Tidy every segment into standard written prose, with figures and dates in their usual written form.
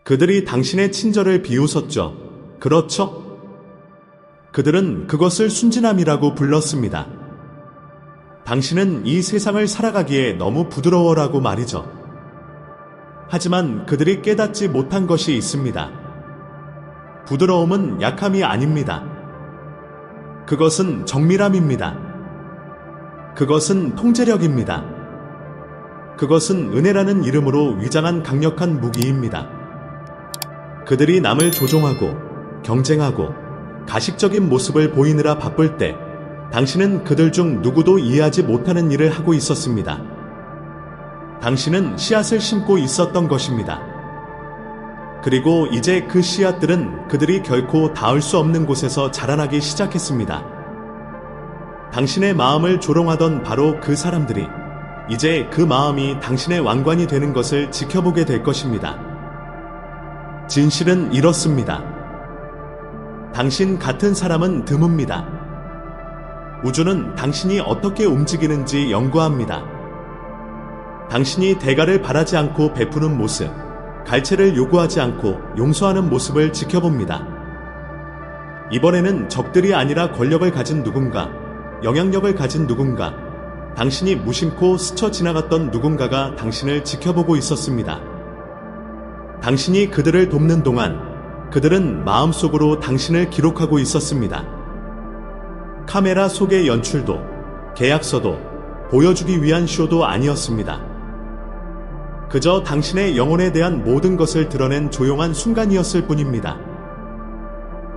그들이 당신의 친절을 비웃었죠. 그렇죠? 그들은 그것을 순진함이라고 불렀습니다. 당신은 이 세상을 살아가기에 너무 부드러워라고 말이죠. 하지만 그들이 깨닫지 못한 것이 있습니다. 부드러움은 약함이 아닙니다. 그것은 정밀함입니다. 그것은 통제력입니다. 그것은 은혜라는 이름으로 위장한 강력한 무기입니다. 그들이 남을 조종하고 경쟁하고 가식적인 모습을 보이느라 바쁠 때 당신은 그들 중 누구도 이해하지 못하는 일을 하고 있었습니다. 당신은 씨앗을 심고 있었던 것입니다. 그리고 이제 그 씨앗들은 그들이 결코 닿을 수 없는 곳에서 자라나기 시작했습니다. 당신의 마음을 조롱하던 바로 그 사람들이 이제 그 마음이 당신의 왕관이 되는 것을 지켜보게 될 것입니다. 진실은 이렇습니다. 당신 같은 사람은 드뭅니다. 우주는 당신이 어떻게 움직이는지 연구합니다. 당신이 대가를 바라지 않고 베푸는 모습, 갈채를 요구하지 않고 용서하는 모습을 지켜봅니다. 이번에는 적들이 아니라 권력을 가진 누군가, 영향력을 가진 누군가, 당신이 무심코 스쳐 지나갔던 누군가가 당신을 지켜보고 있었습니다. 당신이 그들을 돕는 동안 그들은 마음속으로 당신을 기록하고 있었습니다. 카메라 속의 연출도, 계약서도, 보여주기 위한 쇼도 아니었습니다. 그저 당신의 영혼에 대한 모든 것을 드러낸 조용한 순간이었을 뿐입니다.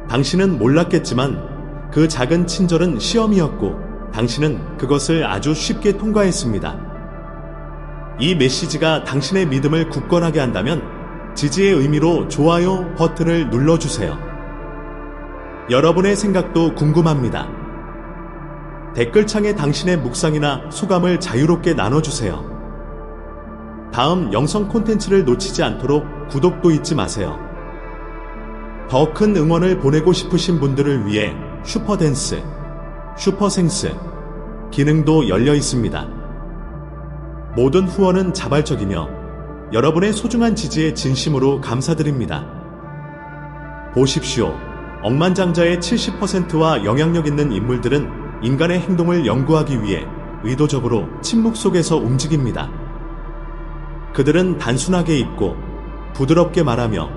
당신은 몰랐겠지만 그 작은 친절은 시험이었고 당신은 그것을 아주 쉽게 통과했습니다. 이 메시지가 당신의 믿음을 굳건하게 한다면 지지의 의미로 좋아요 버튼을 눌러주세요. 여러분의 생각도 궁금합니다. 댓글창에 당신의 묵상이나 소감을 자유롭게 나눠주세요. 다음 영상 콘텐츠를 놓치지 않도록 구독도 잊지 마세요. 더 큰 응원을 보내고 싶으신 분들을 위해 슈퍼댄스, 슈퍼생스 기능도 열려 있습니다. 모든 후원은 자발적이며 여러분의 소중한 지지에 진심으로 감사드립니다. 보십시오. 억만장자의 70%와 영향력 있는 인물들은 인간의 행동을 연구하기 위해 의도적으로 침묵 속에서 움직입니다. 그들은 단순하게 입고 부드럽게 말하며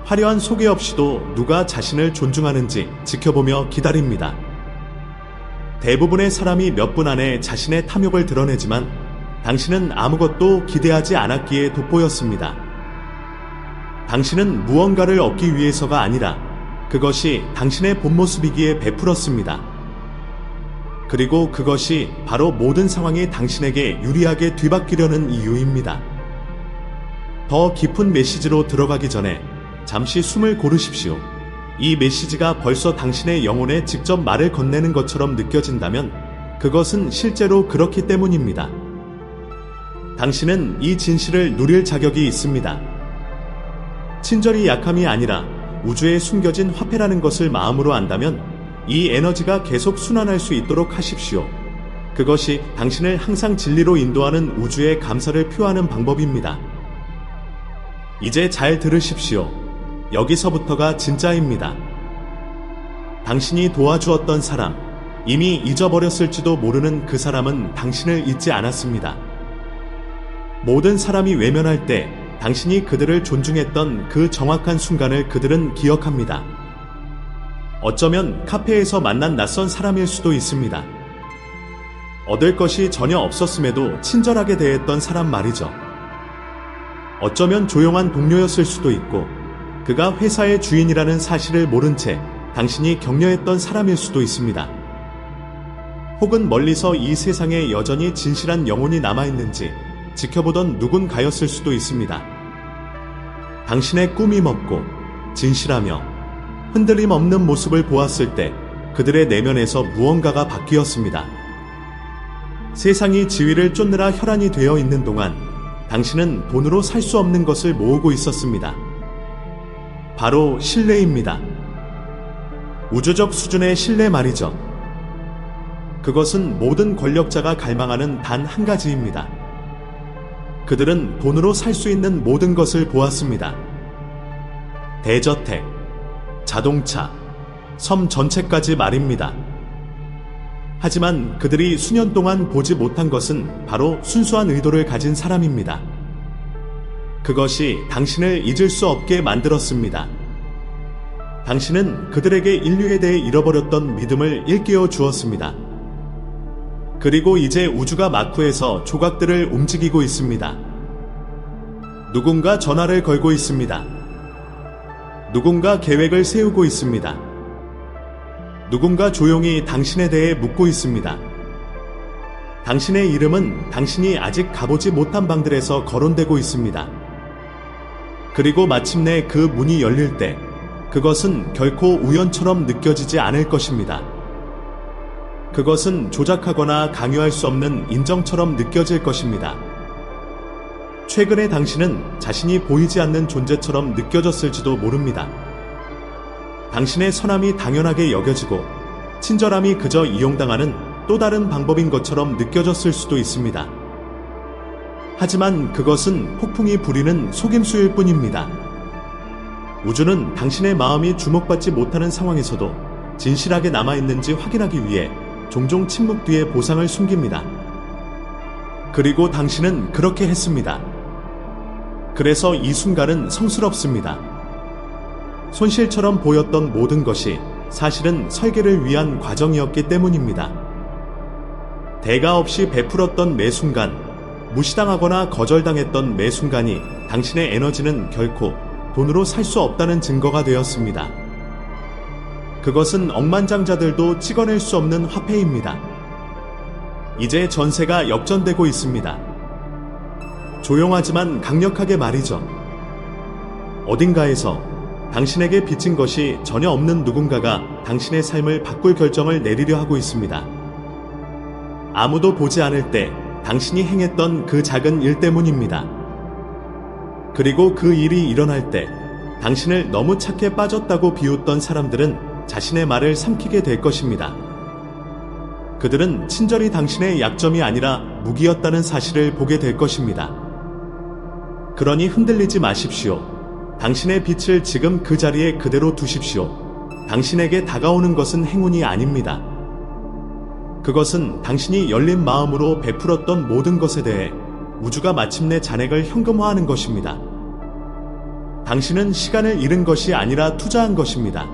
화려한 소개 없이도 누가 자신을 존중하는지 지켜보며 기다립니다. 대부분의 사람이 몇 분 안에 자신의 탐욕을 드러내지만 당신은 아무것도 기대하지 않았기에 돋보였습니다. 당신은 무언가를 얻기 위해서가 아니라 그것이 당신의 본 모습이기에 베풀었습니다. 그리고 그것이 바로 모든 상황이 당신에게 유리하게 뒤바뀌려는 이유입니다. 더 깊은 메시지로 들어가기 전에 잠시 숨을 고르십시오. 이 메시지가 벌써 당신의 영혼에 직접 말을 건네는 것처럼 느껴진다면 그것은 실제로 그렇기 때문입니다. 당신은 이 진실을 누릴 자격이 있습니다. 친절이 약함이 아니라 우주에 숨겨진 화폐라는 것을 마음으로 안다면 이 에너지가 계속 순환할 수 있도록 하십시오. 그것이 당신을 항상 진리로 인도하는 우주의 감사를 표하는 방법입니다. 이제 잘 들으십시오. 여기서부터가 진짜입니다. 당신이 도와주었던 사람, 이미 잊어버렸을지도 모르는 그 사람은 당신을 잊지 않았습니다. 모든 사람이 외면할 때 당신이 그들을 존중했던 그 정확한 순간을 그들은 기억합니다. 어쩌면 카페에서 만난 낯선 사람일 수도 있습니다. 얻을 것이 전혀 없었음에도 친절하게 대했던 사람 말이죠. 어쩌면 조용한 동료였을 수도 있고 그가 회사의 주인이라는 사실을 모른 채 당신이 격려했던 사람일 수도 있습니다. 혹은 멀리서 이 세상에 여전히 진실한 영혼이 남아있는지 지켜보던 누군가였을 수도 있습니다. 당신의 꿈이 먹고 진실하며 흔들림 없는 모습을 보았을 때 그들의 내면에서 무언가가 바뀌었습니다. 세상이 지위를 쫓느라 혈안이 되어 있는 동안 당신은 돈으로 살 수 없는 것을 모으고 있었습니다. 바로 신뢰입니다. 우주적 수준의 신뢰 말이죠. 그것은 모든 권력자가 갈망하는 단 한 가지입니다. 그들은 돈으로 살 수 있는 모든 것을 보았습니다. 대저택, 자동차, 섬 전체까지 말입니다. 하지만 그들이 수년 동안 보지 못한 것은 바로 순수한 의도를 가진 사람입니다. 그것이 당신을 잊을 수 없게 만들었습니다. 당신은 그들에게 인류에 대해 잃어버렸던 믿음을 일깨워 주었습니다. 그리고 이제 우주가 마쿠에서 조각들을 움직이고 있습니다. 누군가 전화를 걸고 있습니다. 누군가 계획을 세우고 있습니다. 누군가 조용히 당신에 대해 묻고 있습니다. 당신의 이름은 당신이 아직 가보지 못한 방들에서 거론되고 있습니다. 그리고 마침내 그 문이 열릴 때 그것은 결코 우연처럼 느껴지지 않을 것입니다. 그것은 조작하거나 강요할 수 없는 인정처럼 느껴질 것입니다. 최근에 당신은 자신이 보이지 않는 존재처럼 느껴졌을지도 모릅니다. 당신의 선함이 당연하게 여겨지고 친절함이 그저 이용당하는 또 다른 방법인 것처럼 느껴졌을 수도 있습니다. 하지만 그것은 폭풍이 부리는 속임수일 뿐입니다. 우주는 당신의 마음이 주목받지 못하는 상황에서도 진실하게 남아있는지 확인하기 위해 종종 침묵 뒤에 보상을 숨깁니다. 그리고 당신은 그렇게 했습니다. 그래서 이 순간은 성스럽습니다. 손실처럼 보였던 모든 것이 사실은 설계를 위한 과정이었기 때문입니다. 대가 없이 베풀었던 매 순간, 무시당하거나 거절당했던 매 순간이 당신의 에너지는 결코 돈으로 살 수 없다는 증거가 되었습니다. 그것은 억만장자들도 찍어낼 수 없는 화폐입니다. 이제 전세가 역전되고 있습니다. 조용하지만 강력하게 말이죠. 어딘가에서 당신에게 빚진 것이 전혀 없는 누군가가 당신의 삶을 바꿀 결정을 내리려 하고 있습니다. 아무도 보지 않을 때 당신이 행했던 그 작은 일 때문입니다. 그리고 그 일이 일어날 때 당신을 너무 착해 빠졌다고 비웃던 사람들은 자신의 말을 삼키게 될 것입니다. 그들은 친절히 당신의 약점이 아니라 무기였다는 사실을 보게 될 것입니다. 그러니 흔들리지 마십시오. 당신의 빛을 지금 그 자리에 그대로 두십시오. 당신에게 다가오는 것은 행운이 아닙니다. 그것은 당신이 열린 마음으로 베풀었던 모든 것에 대해 우주가 마침내 잔액을 현금화하는 것입니다. 당신은 시간을 잃은 것이 아니라 투자한 것입니다.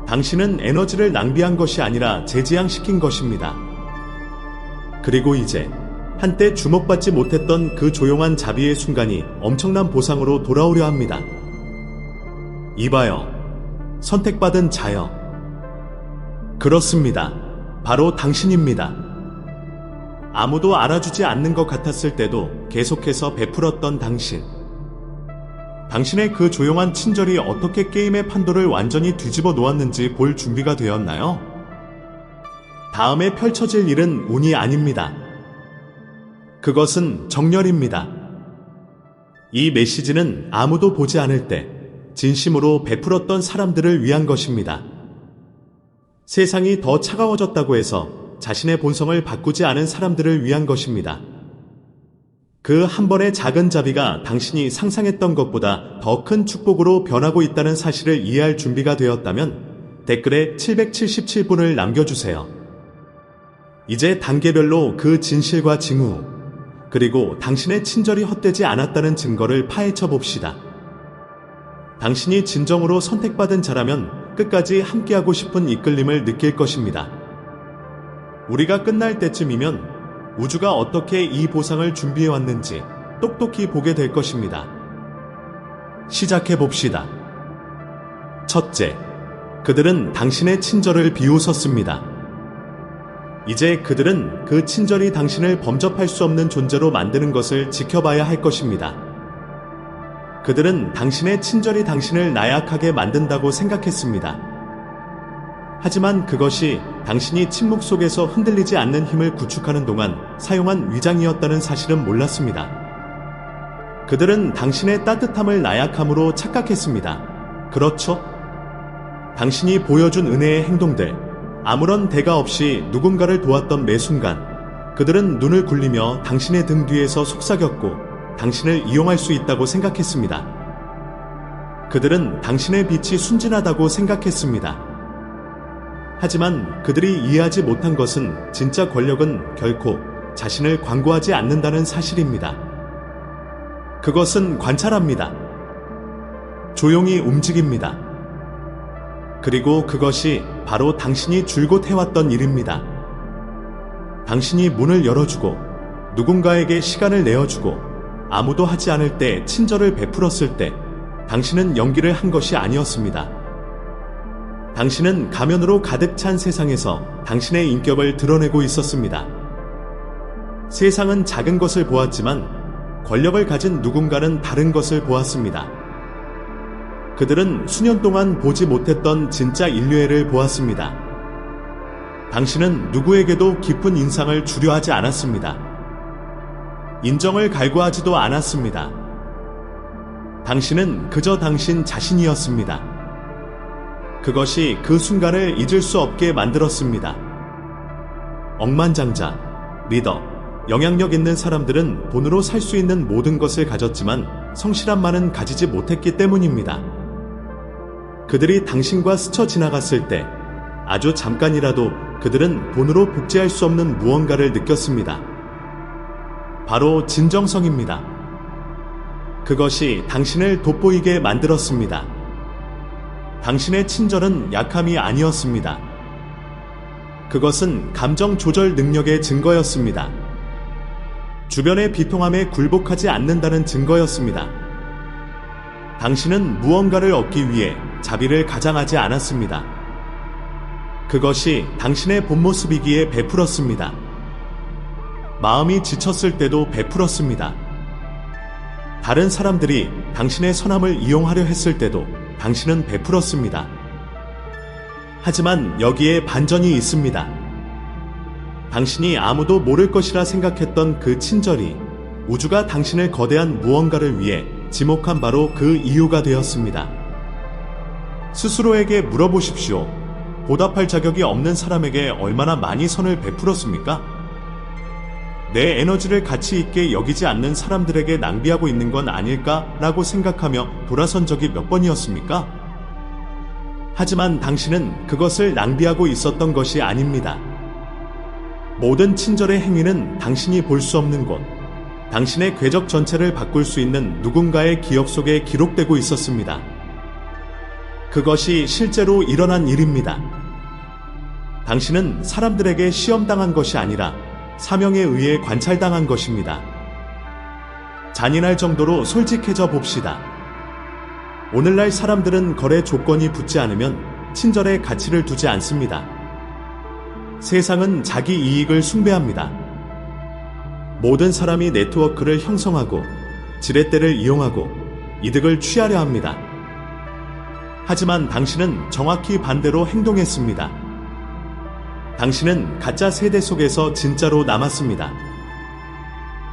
당신은 에너지를 낭비한 것이 아니라 재지양시킨 것입니다. 그리고 이제 한때 주목받지 못했던 그 조용한 자비의 순간이 엄청난 보상으로 돌아오려 합니다. 이봐요. 선택받은 자여. 그렇습니다. 바로 당신입니다. 아무도 알아주지 않는 것 같았을 때도 계속해서 베풀었던 당신. 당신의 그 조용한 친절이 어떻게 게임의 판도를 완전히 뒤집어 놓았는지 볼 준비가 되었나요? 다음에 펼쳐질 일은 운이 아닙니다. 그것은 정렬입니다. 이 메시지는 아무도 보지 않을 때 진심으로 베풀었던 사람들을 위한 것입니다. 세상이 더 차가워졌다고 해서 자신의 본성을 바꾸지 않은 사람들을 위한 것입니다. 그 한 번의 작은 자비가 당신이 상상했던 것보다 더 큰 축복으로 변하고 있다는 사실을 이해할 준비가 되었다면 댓글에 777분을 남겨주세요. 이제 단계별로 그 진실과 징후, 그리고 당신의 친절이 헛되지 않았다는 증거를 파헤쳐 봅시다. 당신이 진정으로 선택받은 자라면 끝까지 함께하고 싶은 이끌림을 느낄 것입니다. 우리가 끝날 때쯤이면 우주가 어떻게 이 보상을 준비해왔는지 똑똑히 보게 될 것입니다. 시작해 봅시다. 첫째, 그들은 당신의 친절을 비웃었습니다. 이제 그들은 그 친절이 당신을 범접할 수 없는 존재로 만드는 것을 지켜봐야 할 것입니다. 그들은 당신의 친절이 당신을 나약하게 만든다고 생각했습니다. 하지만 그것이 당신이 침묵 속에서 흔들리지 않는 힘을 구축하는 동안 사용한 위장이었다는 사실은 몰랐습니다. 그들은 당신의 따뜻함을 나약함으로 착각했습니다. 그렇죠? 당신이 보여준 은혜의 행동들, 아무런 대가 없이 누군가를 도왔던 매 순간 그들은 눈을 굴리며 당신의 등 뒤에서 속삭였고 당신을 이용할 수 있다고 생각했습니다. 그들은 당신의 빛이 순진하다고 생각했습니다. 하지만 그들이 이해하지 못한 것은 진짜 권력은 결코 자신을 광고하지 않는다는 사실입니다. 그것은 관찰합니다. 조용히 움직입니다. 그리고 그것이 바로 당신이 줄곧 해왔던 일입니다. 당신이 문을 열어주고 누군가에게 시간을 내어주고 아무도 하지 않을 때 친절을 베풀었을 때 당신은 연기를 한 것이 아니었습니다. 당신은 가면으로 가득 찬 세상에서 당신의 인격을 드러내고 있었습니다. 세상은 작은 것을 보았지만 권력을 가진 누군가는 다른 것을 보았습니다. 그들은 수년 동안 보지 못했던 진짜 인류애를 보았습니다. 당신은 누구에게도 깊은 인상을 주려 하지 않았습니다. 인정을 갈구하지도 않았습니다. 당신은 그저 당신 자신이었습니다. 그것이 그 순간을 잊을 수 없게 만들었습니다. 억만장자, 리더, 영향력 있는 사람들은 돈으로 살 수 있는 모든 것을 가졌지만 성실함만은 가지지 못했기 때문입니다. 그들이 당신과 스쳐 지나갔을 때 아주 잠깐이라도 그들은 돈으로 복제할 수 없는 무언가를 느꼈습니다. 바로 진정성입니다. 그것이 당신을 돋보이게 만들었습니다. 당신의 친절은 약함이 아니었습니다. 그것은 감정 조절 능력의 증거였습니다. 주변의 비통함에 굴복하지 않는다는 증거였습니다. 당신은 무언가를 얻기 위해 자비를 가장하지 않았습니다. 그것이 당신의 본 모습이기에 베풀었습니다. 마음이 지쳤을 때도 베풀었습니다. 다른 사람들이 당신의 선함을 이용하려 했을 때도 당신은 베풀었습니다. 하지만 여기에 반전이 있습니다. 당신이 아무도 모를 것이라 생각했던 그 친절이 우주가 당신을 거대한 무언가를 위해 지목한 바로 그 이유가 되었습니다. 스스로에게 물어보십시오. 보답할 자격이 없는 사람에게 얼마나 많이 선을 베풀었습니까? 내 에너지를 가치 있게 여기지 않는 사람들에게 낭비하고 있는 건 아닐까라고 생각하며 돌아선 적이 몇 번이었습니까? 하지만 당신은 그것을 낭비하고 있었던 것이 아닙니다. 모든 친절의 행위는 당신이 볼 수 없는 곳, 당신의 궤적 전체를 바꿀 수 있는 누군가의 기억 속에 기록되고 있었습니다. 그것이 실제로 일어난 일입니다. 당신은 사람들에게 시험당한 것이 아니라 사명에 의해 관찰당한 것입니다. 잔인할 정도로 솔직해져 봅시다. 오늘날 사람들은 거래 조건이 붙지 않으면 친절에 가치를 두지 않습니다. 세상은 자기 이익을 숭배합니다. 모든 사람이 네트워크를 형성하고 지렛대를 이용하고 이득을 취하려 합니다. 하지만 당신은 정확히 반대로 행동했습니다. 당신은 가짜 세대 속에서 진짜로 남았습니다.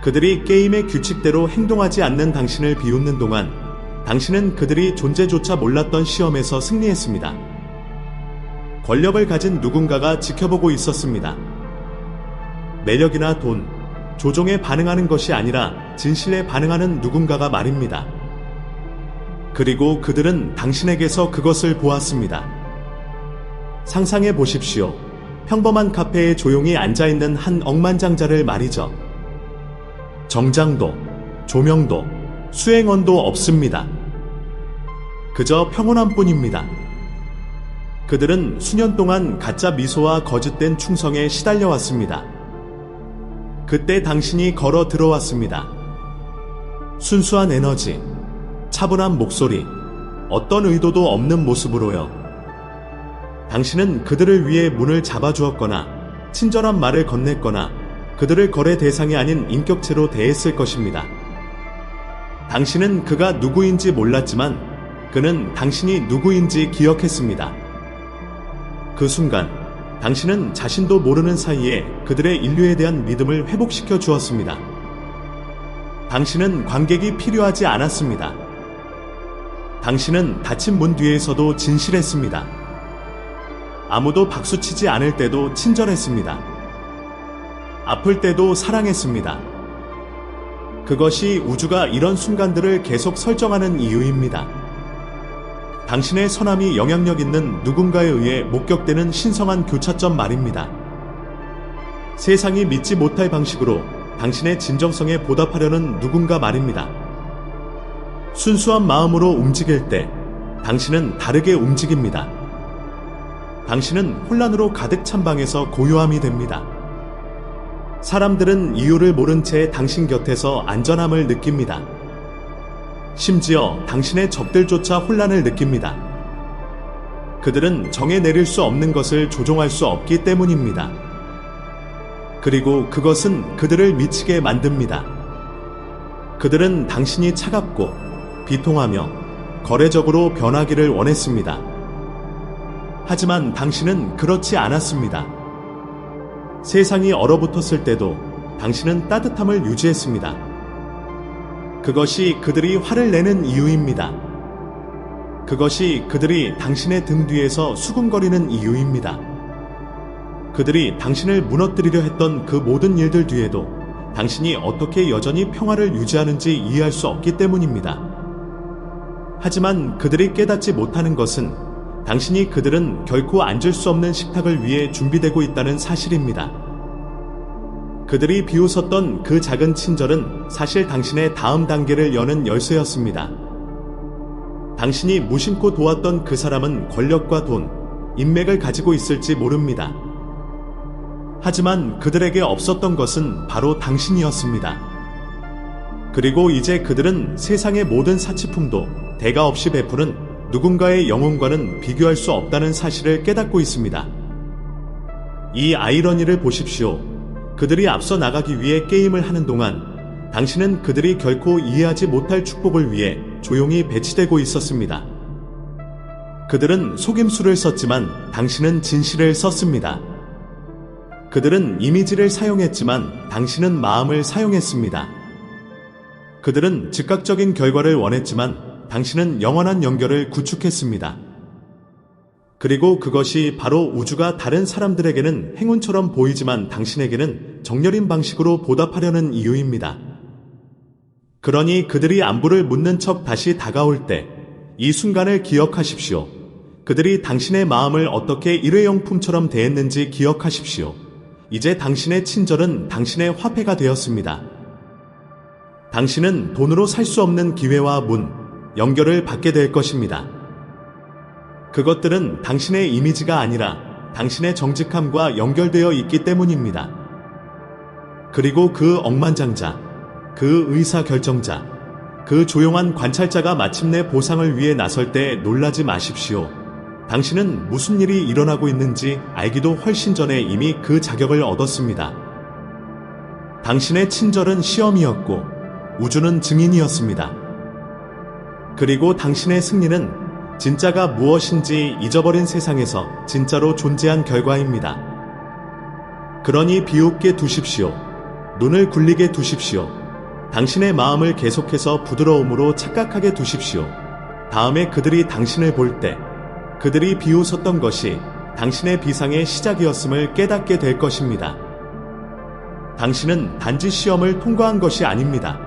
그들이 게임의 규칙대로 행동하지 않는 당신을 비웃는 동안 당신은 그들이 존재조차 몰랐던 시험에서 승리했습니다. 권력을 가진 누군가가 지켜보고 있었습니다. 매력이나 돈, 조종에 반응하는 것이 아니라 진실에 반응하는 누군가가 말입니다. 그리고 그들은 당신에게서 그것을 보았습니다. 상상해 보십시오. 평범한 카페에 조용히 앉아있는 한 억만장자를 말이죠. 정장도, 조명도, 수행원도 없습니다. 그저 평온함 뿐입니다. 그들은 수년 동안 가짜 미소와 거짓된 충성에 시달려왔습니다. 그때 당신이 걸어 들어왔습니다. 순수한 에너지, 차분한 목소리, 어떤 의도도 없는 모습으로요. 당신은 그들을 위해 문을 잡아주었거나 친절한 말을 건넸거나 그들을 거래 대상이 아닌 인격체로 대했을 것입니다. 당신은 그가 누구인지 몰랐지만 그는 당신이 누구인지 기억했습니다. 그 순간 당신은 자신도 모르는 사이에 그들의 인류에 대한 믿음을 회복시켜 주었습니다. 당신은 관객이 필요하지 않았습니다. 당신은 닫힌 문 뒤에서도 진실했습니다. 아무도 박수치지 않을 때도 친절했습니다. 아플 때도 사랑했습니다. 그것이 우주가 이런 순간들을 계속 설정하는 이유입니다. 당신의 선함이 영향력 있는 누군가에 의해 목격되는 신성한 교차점 말입니다. 세상이 믿지 못할 방식으로 당신의 진정성에 보답하려는 누군가 말입니다. 순수한 마음으로 움직일 때 당신은 다르게 움직입니다. 당신은 혼란으로 가득 찬 방에서 고요함이 됩니다. 사람들은 이유를 모른 채 당신 곁에서 안전함을 느낍니다. 심지어 당신의 적들조차 혼란을 느낍니다. 그들은 정해 내릴 수 없는 것을 조종할 수 없기 때문입니다. 그리고 그것은 그들을 미치게 만듭니다. 그들은 당신이 차갑고 비통하며 거래적으로 변하기를 원했습니다. 하지만 당신은 그렇지 않았습니다. 세상이 얼어붙었을 때도 당신은 따뜻함을 유지했습니다. 그것이 그들이 화를 내는 이유입니다. 그것이 그들이 당신의 등 뒤에서 수군거리는 이유입니다. 그들이 당신을 무너뜨리려 했던 그 모든 일들 뒤에도 당신이 어떻게 여전히 평화를 유지하는지 이해할 수 없기 때문입니다. 하지만 그들이 깨닫지 못하는 것은 당신이 그들은 결코 앉을 수 없는 식탁을 위해 준비되고 있다는 사실입니다. 그들이 비웃었던 그 작은 친절은 사실 당신의 다음 단계를 여는 열쇠였습니다. 당신이 무심코 도왔던 그 사람은 권력과 돈, 인맥을 가지고 있을지 모릅니다. 하지만 그들에게 없었던 것은 바로 당신이었습니다. 그리고 이제 그들은 세상의 모든 사치품도 대가 없이 베푸는 누군가의 영혼과는 비교할 수 없다는 사실을 깨닫고 있습니다. 이 아이러니를 보십시오. 그들이 앞서 나가기 위해 게임을 하는 동안 당신은 그들이 결코 이해하지 못할 축복을 위해 조용히 배치되고 있었습니다. 그들은 속임수를 썼지만 당신은 진실을 썼습니다. 그들은 이미지를 사용했지만 당신은 마음을 사용했습니다. 그들은 즉각적인 결과를 원했지만 당신은 영원한 연결을 구축했습니다. 그리고 그것이 바로 우주가 다른 사람들에게는 행운처럼 보이지만 당신에게는 정렬인 방식으로 보답하려는 이유입니다. 그러니 그들이 안부를 묻는 척 다시 다가올 때 이 순간을 기억하십시오. 그들이 당신의 마음을 어떻게 일회용품처럼 대했는지 기억하십시오. 이제 당신의 친절은 당신의 화폐가 되었습니다. 당신은 돈으로 살 수 없는 기회와 문, 연결을 받게 될 것입니다. 그것들은 당신의 이미지가 아니라 당신의 정직함과 연결되어 있기 때문입니다. 그리고 그 억만장자, 그 의사결정자, 그 조용한 관찰자가 마침내 보상을 위해 나설 때 놀라지 마십시오. 당신은 무슨 일이 일어나고 있는지 알기도 훨씬 전에 이미 그 자격을 얻었습니다. 당신의 친절은 시험이었고 우주는 증인이었습니다. 그리고 당신의 승리는 진짜가 무엇인지 잊어버린 세상에서 진짜로 존재한 결과입니다. 그러니 비웃게 두십시오. 눈을 굴리게 두십시오. 당신의 마음을 계속해서 부드러움으로 착각하게 두십시오. 다음에 그들이 당신을 볼 때 그들이 비웃었던 것이 당신의 비상의 시작이었음을 깨닫게 될 것입니다. 당신은 단지 시험을 통과한 것이 아닙니다.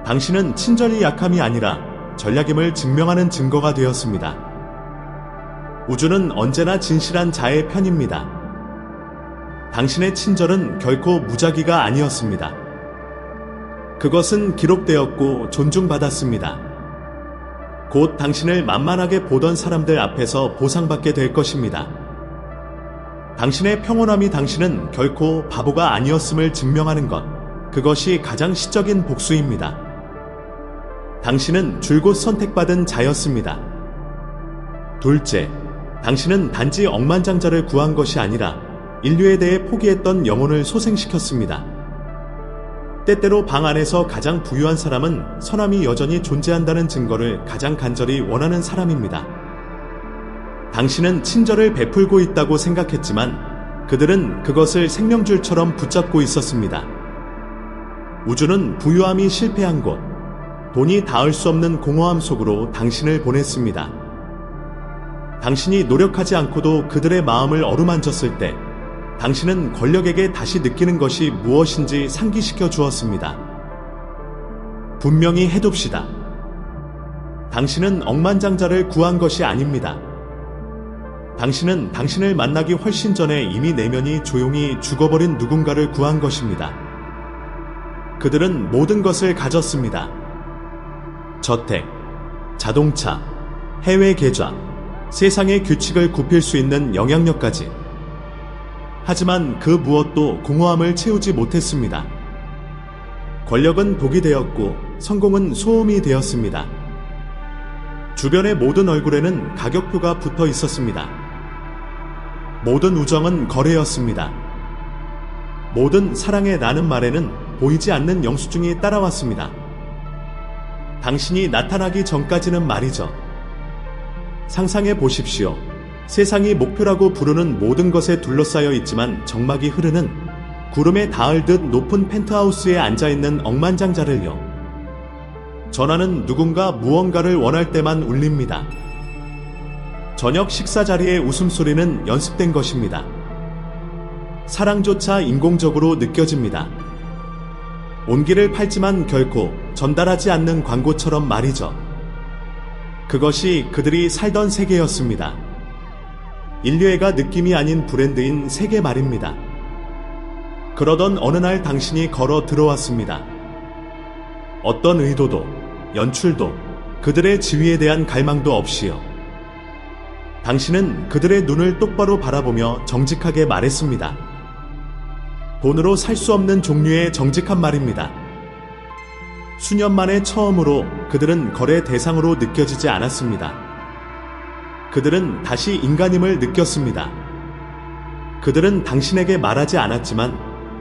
당신은 친절이 약함이 아니라 전략임을 증명하는 증거가 되었습니다. 우주는 언제나 진실한 자의 편입니다. 당신의 친절은 결코 무작위가 아니었습니다. 그것은 기록되었고 존중받았습니다. 곧 당신을 만만하게 보던 사람들 앞에서 보상받게 될 것입니다. 당신의 평온함이 당신은 결코 바보가 아니었음을 증명하는 것, 그것이 가장 시적인 복수입니다. 당신은 줄곧 선택받은 자였습니다. 둘째, 당신은 단지 억만장자를 구한 것이 아니라 인류에 대해 포기했던 영혼을 소생시켰습니다. 때때로 방 안에서 가장 부유한 사람은 선함이 여전히 존재한다는 증거를 가장 간절히 원하는 사람입니다. 당신은 친절을 베풀고 있다고 생각했지만 그들은 그것을 생명줄처럼 붙잡고 있었습니다. 우주는 부유함이 실패한 곳, 돈이 닿을 수 없는 공허함 속으로 당신을 보냈습니다. 당신이 노력하지 않고도 그들의 마음을 어루만졌을 때 당신은 권력에게 다시 느끼는 것이 무엇인지 상기시켜 주었습니다. 분명히 해둡시다. 당신은 억만장자를 구한 것이 아닙니다. 당신은 당신을 만나기 훨씬 전에 이미 내면이 조용히 죽어버린 누군가를 구한 것입니다. 그들은 모든 것을 가졌습니다. 저택, 자동차, 해외 계좌, 세상의 규칙을 굽힐 수 있는 영향력까지. 하지만 그 무엇도 공허함을 채우지 못했습니다. 권력은 독이 되었고 성공은 소음이 되었습니다. 주변의 모든 얼굴에는 가격표가 붙어 있었습니다. 모든 우정은 거래였습니다. 모든 사랑에 라는 말에는 보이지 않는 영수증이 따라왔습니다. 당신이 나타나기 전까지는 말이죠. 상상해 보십시오. 세상이 목표라고 부르는 모든 것에 둘러싸여 있지만 정막이 흐르는 구름에 닿을 듯 높은 펜트하우스에 앉아있는 억만장자를요. 전화는 누군가 무언가를 원할 때만 울립니다. 저녁 식사 자리의 웃음소리는 연습된 것입니다. 사랑조차 인공적으로 느껴집니다. 온기를 팔지만 결코 전달하지 않는 광고처럼 말이죠. 그것이 그들이 살던 세계였습니다. 인류애가 느낌이 아닌 브랜드인 세계 말입니다. 그러던 어느 날 당신이 걸어 들어왔습니다. 어떤 의도도, 연출도, 그들의 지위에 대한 갈망도 없이요. 당신은 그들의 눈을 똑바로 바라보며 정직하게 말했습니다. 돈으로 살 수 없는 종류의 정직한 말입니다. 수년 만에 처음으로 그들은 거래 대상으로 느껴지지 않았습니다. 그들은 다시 인간임을 느꼈습니다. 그들은 당신에게 말하지 않았지만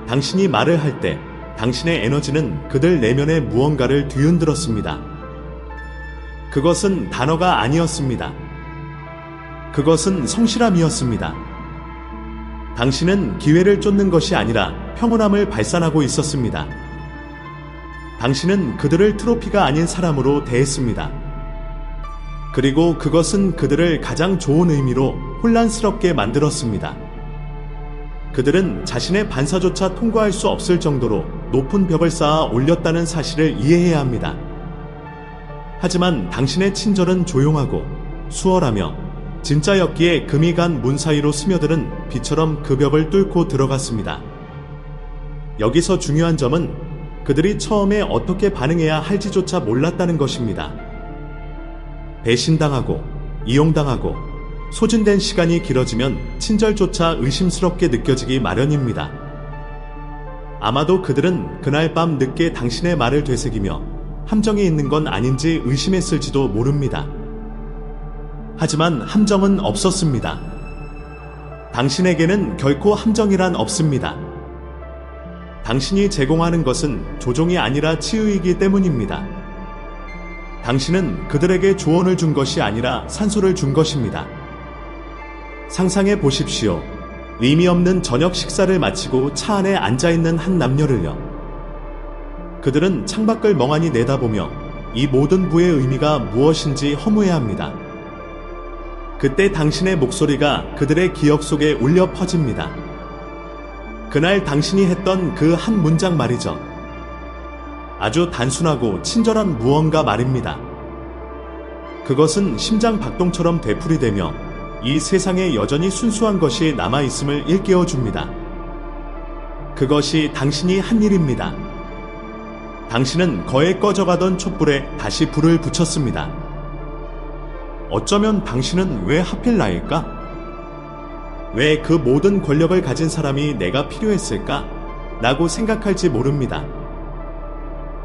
당신이 말을 할 때 당신의 에너지는 그들 내면의 무언가를 뒤흔들었습니다. 그것은 단어가 아니었습니다. 그것은 성실함이었습니다. 당신은 기회를 쫓는 것이 아니라 평온함을 발산하고 있었습니다. 당신은 그들을 트로피가 아닌 사람으로 대했습니다. 그리고 그것은 그들을 가장 좋은 의미로 혼란스럽게 만들었습니다. 그들은 자신의 반사조차 통과할 수 없을 정도로 높은 벽을 쌓아 올렸다는 사실을 이해해야 합니다. 하지만 당신의 친절은 조용하고 수월하며 진짜였기에 금이 간 문 사이로 스며드는 비처럼 그 벽을 뚫고 들어갔습니다. 여기서 중요한 점은 그들이 처음에 어떻게 반응해야 할지조차 몰랐다는 것입니다. 배신당하고 이용당하고 소진된 시간이 길어지면 친절조차 의심스럽게 느껴지기 마련입니다. 아마도 그들은 그날 밤 늦게 당신의 말을 되새기며 함정이 있는 건 아닌지 의심했을지도 모릅니다. 하지만 함정은 없었습니다. 당신에게는 결코 함정이란 없습니다. 당신이 제공하는 것은 조종이 아니라 치유이기 때문입니다. 당신은 그들에게 조언을 준 것이 아니라 산소를 준 것입니다. 상상해 보십시오. 의미 없는 저녁 식사를 마치고 차 안에 앉아있는 한 남녀를요. 그들은 창밖을 멍하니 내다보며 이 모든 부의 의미가 무엇인지 허무해합니다. 그때 당신의 목소리가 그들의 기억 속에 울려 퍼집니다. 그날 당신이 했던 그 한 문장 말이죠. 아주 단순하고 친절한 무언가 말입니다. 그것은 심장 박동처럼 되풀이되며 이 세상에 여전히 순수한 것이 남아있음을 일깨워줍니다. 그것이 당신이 한 일입니다. 당신은 거의 꺼져가던 촛불에 다시 불을 붙였습니다. 어쩌면 당신은 왜 하필 나일까? 왜 그 모든 권력을 가진 사람이 내가 필요했을까? 라고 생각할지 모릅니다.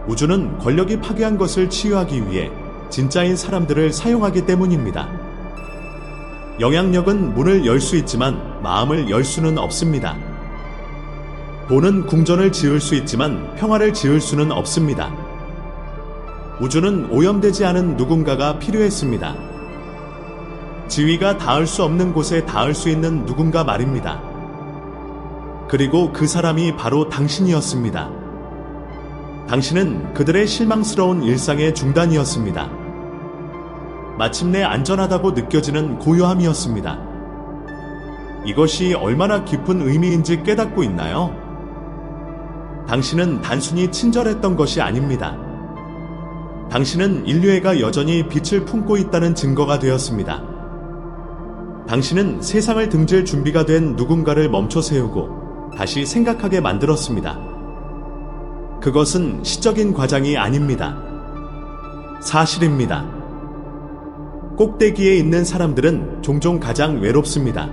우주는 권력이 파괴한 것을 치유하기 위해 진짜인 사람들을 사용하기 때문입니다. 영향력은 문을 열 수 있지만 마음을 열 수는 없습니다. 돈은 궁전을 지을 수 있지만 평화를 지을 수는 없습니다. 우주는 오염되지 않은 누군가가 필요했습니다. 지위가 닿을 수 없는 곳에 닿을 수 있는 누군가 말입니다. 그리고 그 사람이 바로 당신이었습니다. 당신은 그들의 실망스러운 일상의 중단이었습니다. 마침내 안전하다고 느껴지는 고요함이었습니다. 이것이 얼마나 깊은 의미인지 깨닫고 있나요? 당신은 단순히 친절했던 것이 아닙니다. 당신은 인류애가 여전히 빛을 품고 있다는 증거가 되었습니다. 당신은 세상을 등질 준비가 된 누군가를 멈춰 세우고 다시 생각하게 만들었습니다. 그것은 시적인 과장이 아닙니다. 사실입니다. 꼭대기에 있는 사람들은 종종 가장 외롭습니다.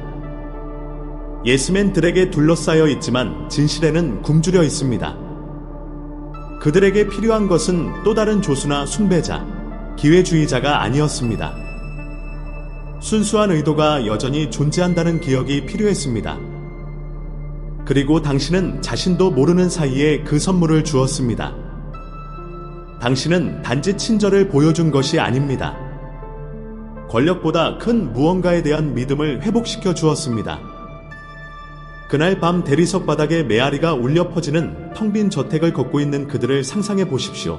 예스맨들에게 둘러싸여 있지만 진실에는 굶주려 있습니다. 그들에게 필요한 것은 또 다른 조수나 숭배자, 기회주의자가 아니었습니다. 순수한 의도가 여전히 존재한다는 기억이 필요했습니다. 그리고 당신은 자신도 모르는 사이에 그 선물을 주었습니다. 당신은 단지 친절을 보여준 것이 아닙니다. 권력보다 큰 무언가에 대한 믿음을 회복시켜 주었습니다. 그날 밤 대리석 바닥에 메아리가 울려 퍼지는 텅 빈 저택을 걷고 있는 그들을 상상해 보십시오.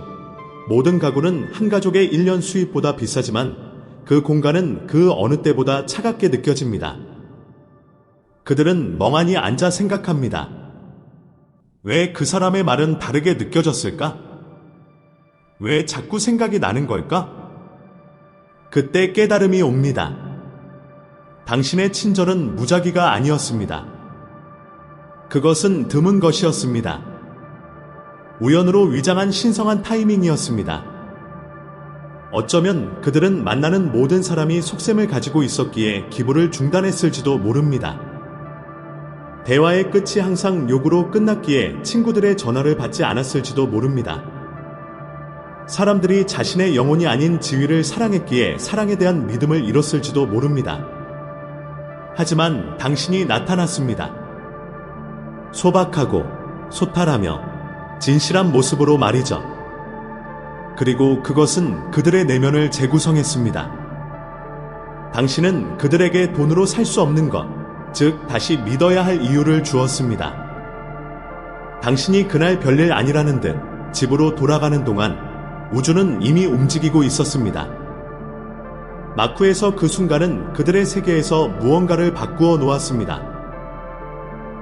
모든 가구는 한 가족의 1년 수입보다 비싸지만 그 공간은 그 어느 때보다 차갑게 느껴집니다. 그들은 멍하니 앉아 생각합니다. 왜 그 사람의 말은 다르게 느껴졌을까? 왜 자꾸 생각이 나는 걸까? 그때 깨달음이 옵니다. 당신의 친절은 무작위가 아니었습니다. 그것은 드문 것이었습니다. 우연으로 위장한 신성한 타이밍이었습니다. 어쩌면 그들은 만나는 모든 사람이 속셈을 가지고 있었기에 기부를 중단했을지도 모릅니다. 대화의 끝이 항상 욕으로 끝났기에 친구들의 전화를 받지 않았을지도 모릅니다. 사람들이 자신의 영혼이 아닌 지위를 사랑했기에 사랑에 대한 믿음을 잃었을지도 모릅니다. 하지만 당신이 나타났습니다. 소박하고 소탈하며 진실한 모습으로 말이죠. 그리고 그것은 그들의 내면을 재구성했습니다. 당신은 그들에게 돈으로 살 수 없는 것, 즉 다시 믿어야 할 이유를 주었습니다. 당신이 그날 별일 아니라는 듯 집으로 돌아가는 동안 우주는 이미 움직이고 있었습니다. 마쿠에서 그 순간은 그들의 세계에서 무언가를 바꾸어 놓았습니다.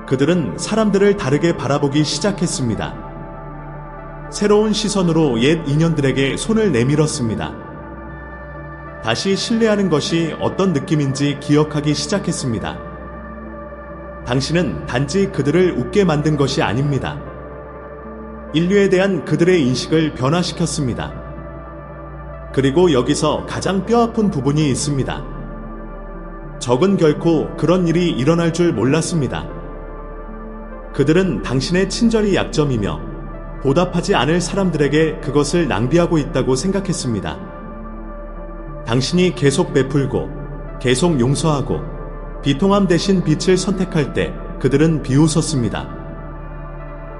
그들은 사람들을 다르게 바라보기 시작했습니다. 새로운 시선으로 옛 인연들에게 손을 내밀었습니다. 다시 신뢰하는 것이 어떤 느낌인지 기억하기 시작했습니다. 당신은 단지 그들을 웃게 만든 것이 아닙니다. 인류에 대한 그들의 인식을 변화시켰습니다. 그리고 여기서 가장 뼈아픈 부분이 있습니다. 적은 결코 그런 일이 일어날 줄 몰랐습니다. 그들은 당신의 친절이 약점이며 보답하지 않을 사람들에게 그것을 낭비하고 있다고 생각했습니다. 당신이 계속 베풀고 계속 용서하고 비통함 대신 빛을 선택할 때 그들은 비웃었습니다.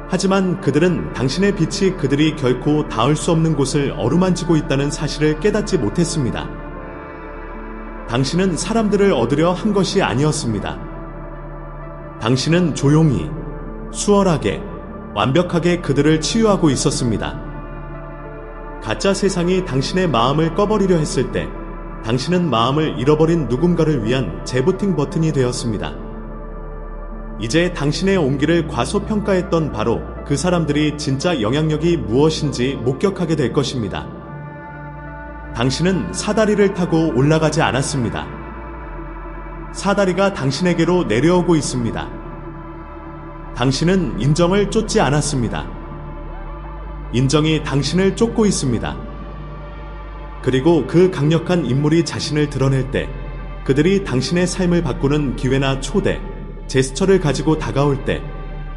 하지만 그들은 당신의 빛이 그들이 결코 닿을 수 없는 곳을 어루만지고 있다는 사실을 깨닫지 못했습니다. 당신은 사람들을 얻으려 한 것이 아니었습니다. 당신은 조용히, 수월하게, 완벽하게 그들을 치유하고 있었습니다. 가짜 세상이 당신의 마음을 꺼버리려 했을 때 당신은 마음을 잃어버린 누군가를 위한 재부팅 버튼이 되었습니다. 이제 당신의 온기를 과소평가했던 바로 그 사람들이 진짜 영향력이 무엇인지 목격하게 될 것입니다. 당신은 사다리를 타고 올라가지 않았습니다. 사다리가 당신에게로 내려오고 있습니다. 당신은 인정을 쫓지 않았습니다. 인정이 당신을 쫓고 있습니다. 그리고 그 강력한 인물이 자신을 드러낼 때 그들이 당신의 삶을 바꾸는 기회나 초대, 제스처를 가지고 다가올 때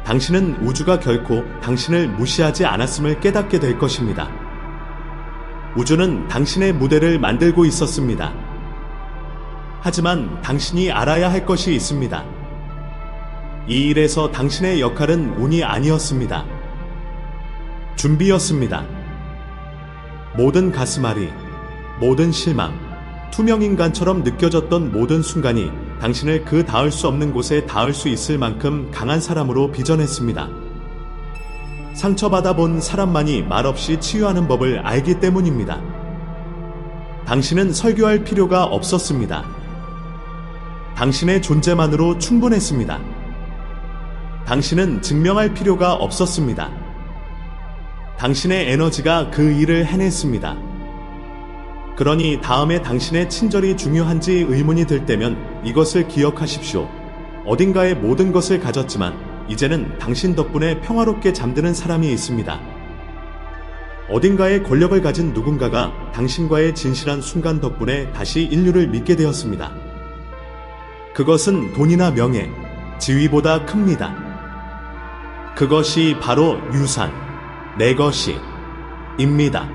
당신은 우주가 결코 당신을 무시하지 않았음을 깨닫게 될 것입니다. 우주는 당신의 무대를 만들고 있었습니다. 하지만 당신이 알아야 할 것이 있습니다. 이 일에서 당신의 역할은 운이 아니었습니다. 준비였습니다. 모든 가슴앓이, 모든 실망, 투명인간처럼 느껴졌던 모든 순간이 당신을 그 닿을 수 없는 곳에 닿을 수 있을 만큼 강한 사람으로 빚어냈습니다. 상처받아 본 사람만이 말없이 치유하는 법을 알기 때문입니다. 당신은 설교할 필요가 없었습니다. 당신의 존재만으로 충분했습니다. 당신은 증명할 필요가 없었습니다. 당신의 에너지가 그 일을 해냈습니다. 그러니 다음에 당신의 친절이 중요한지 의문이 들 때면 이것을 기억하십시오. 어딘가에 모든 것을 가졌지만 이제는 당신 덕분에 평화롭게 잠드는 사람이 있습니다. 어딘가에 권력을 가진 누군가가 당신과의 진실한 순간 덕분에 다시 인류를 믿게 되었습니다. 그것은 돈이나 명예, 지위보다 큽니다. 그것이 바로 유산, 내 것이입니다.